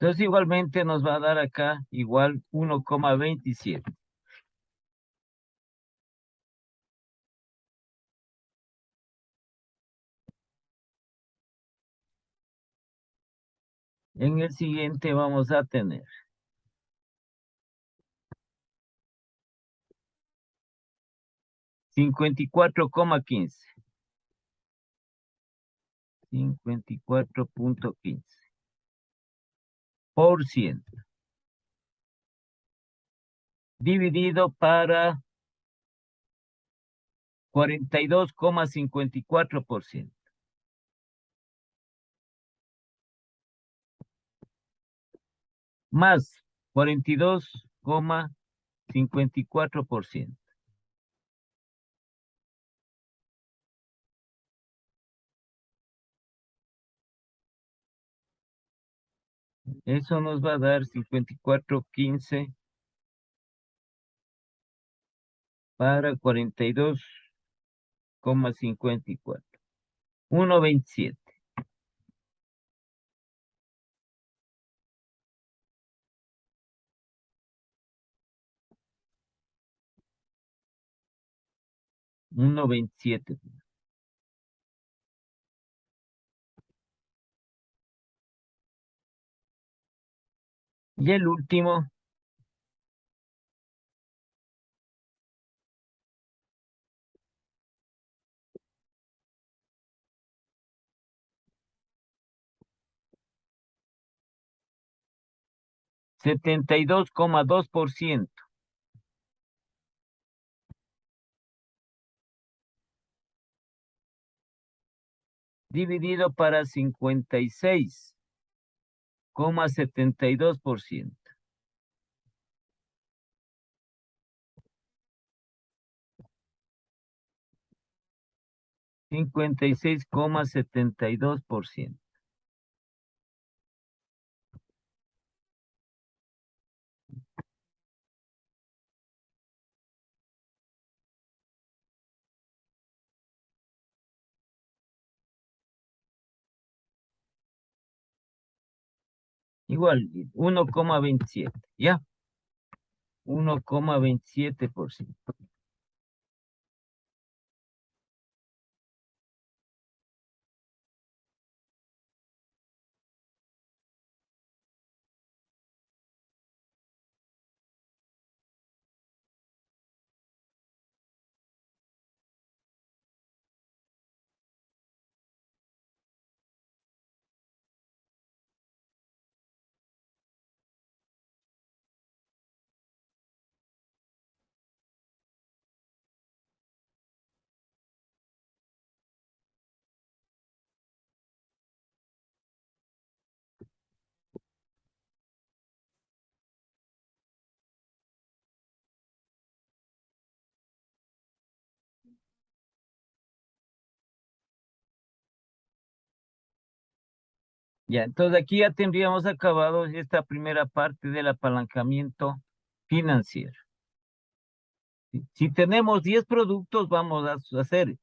Entonces igualmente nos va a dar acá igual 1,27. En el siguiente vamos a tener 54,15. 54,15%. Dividido para 42,54%. Más 42,54%. Eso nos va a dar 54,15 para 42,54. 1,27. 1,27. Y el último, 72,2%. Dividido para 56,72%. 56,72%. Igual, 1,27, ¿ya? 1,27%. Ya, entonces aquí ya tendríamos acabado esta primera parte del apalancamiento financiero. Si tenemos 10 productos, vamos a hacer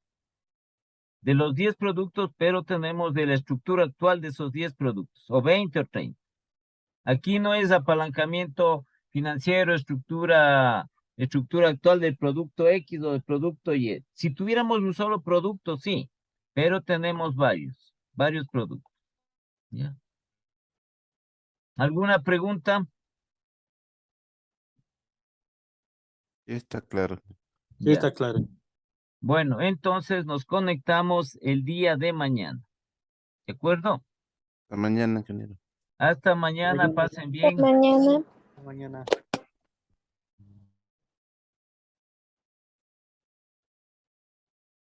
de los 10 productos, pero tenemos de la estructura actual de esos 10 productos, o 20 o 30. Aquí no es apalancamiento financiero, estructura actual del producto X o del producto Y. Si tuviéramos un solo producto, sí, pero tenemos varios productos. ¿Ya? ¿Alguna pregunta? Está claro. Sí, Ya. está claro. Bueno, entonces nos conectamos el día de mañana. ¿De acuerdo? Hasta mañana, ingeniero. Hasta mañana, pasen bien. Mañana. Mañana.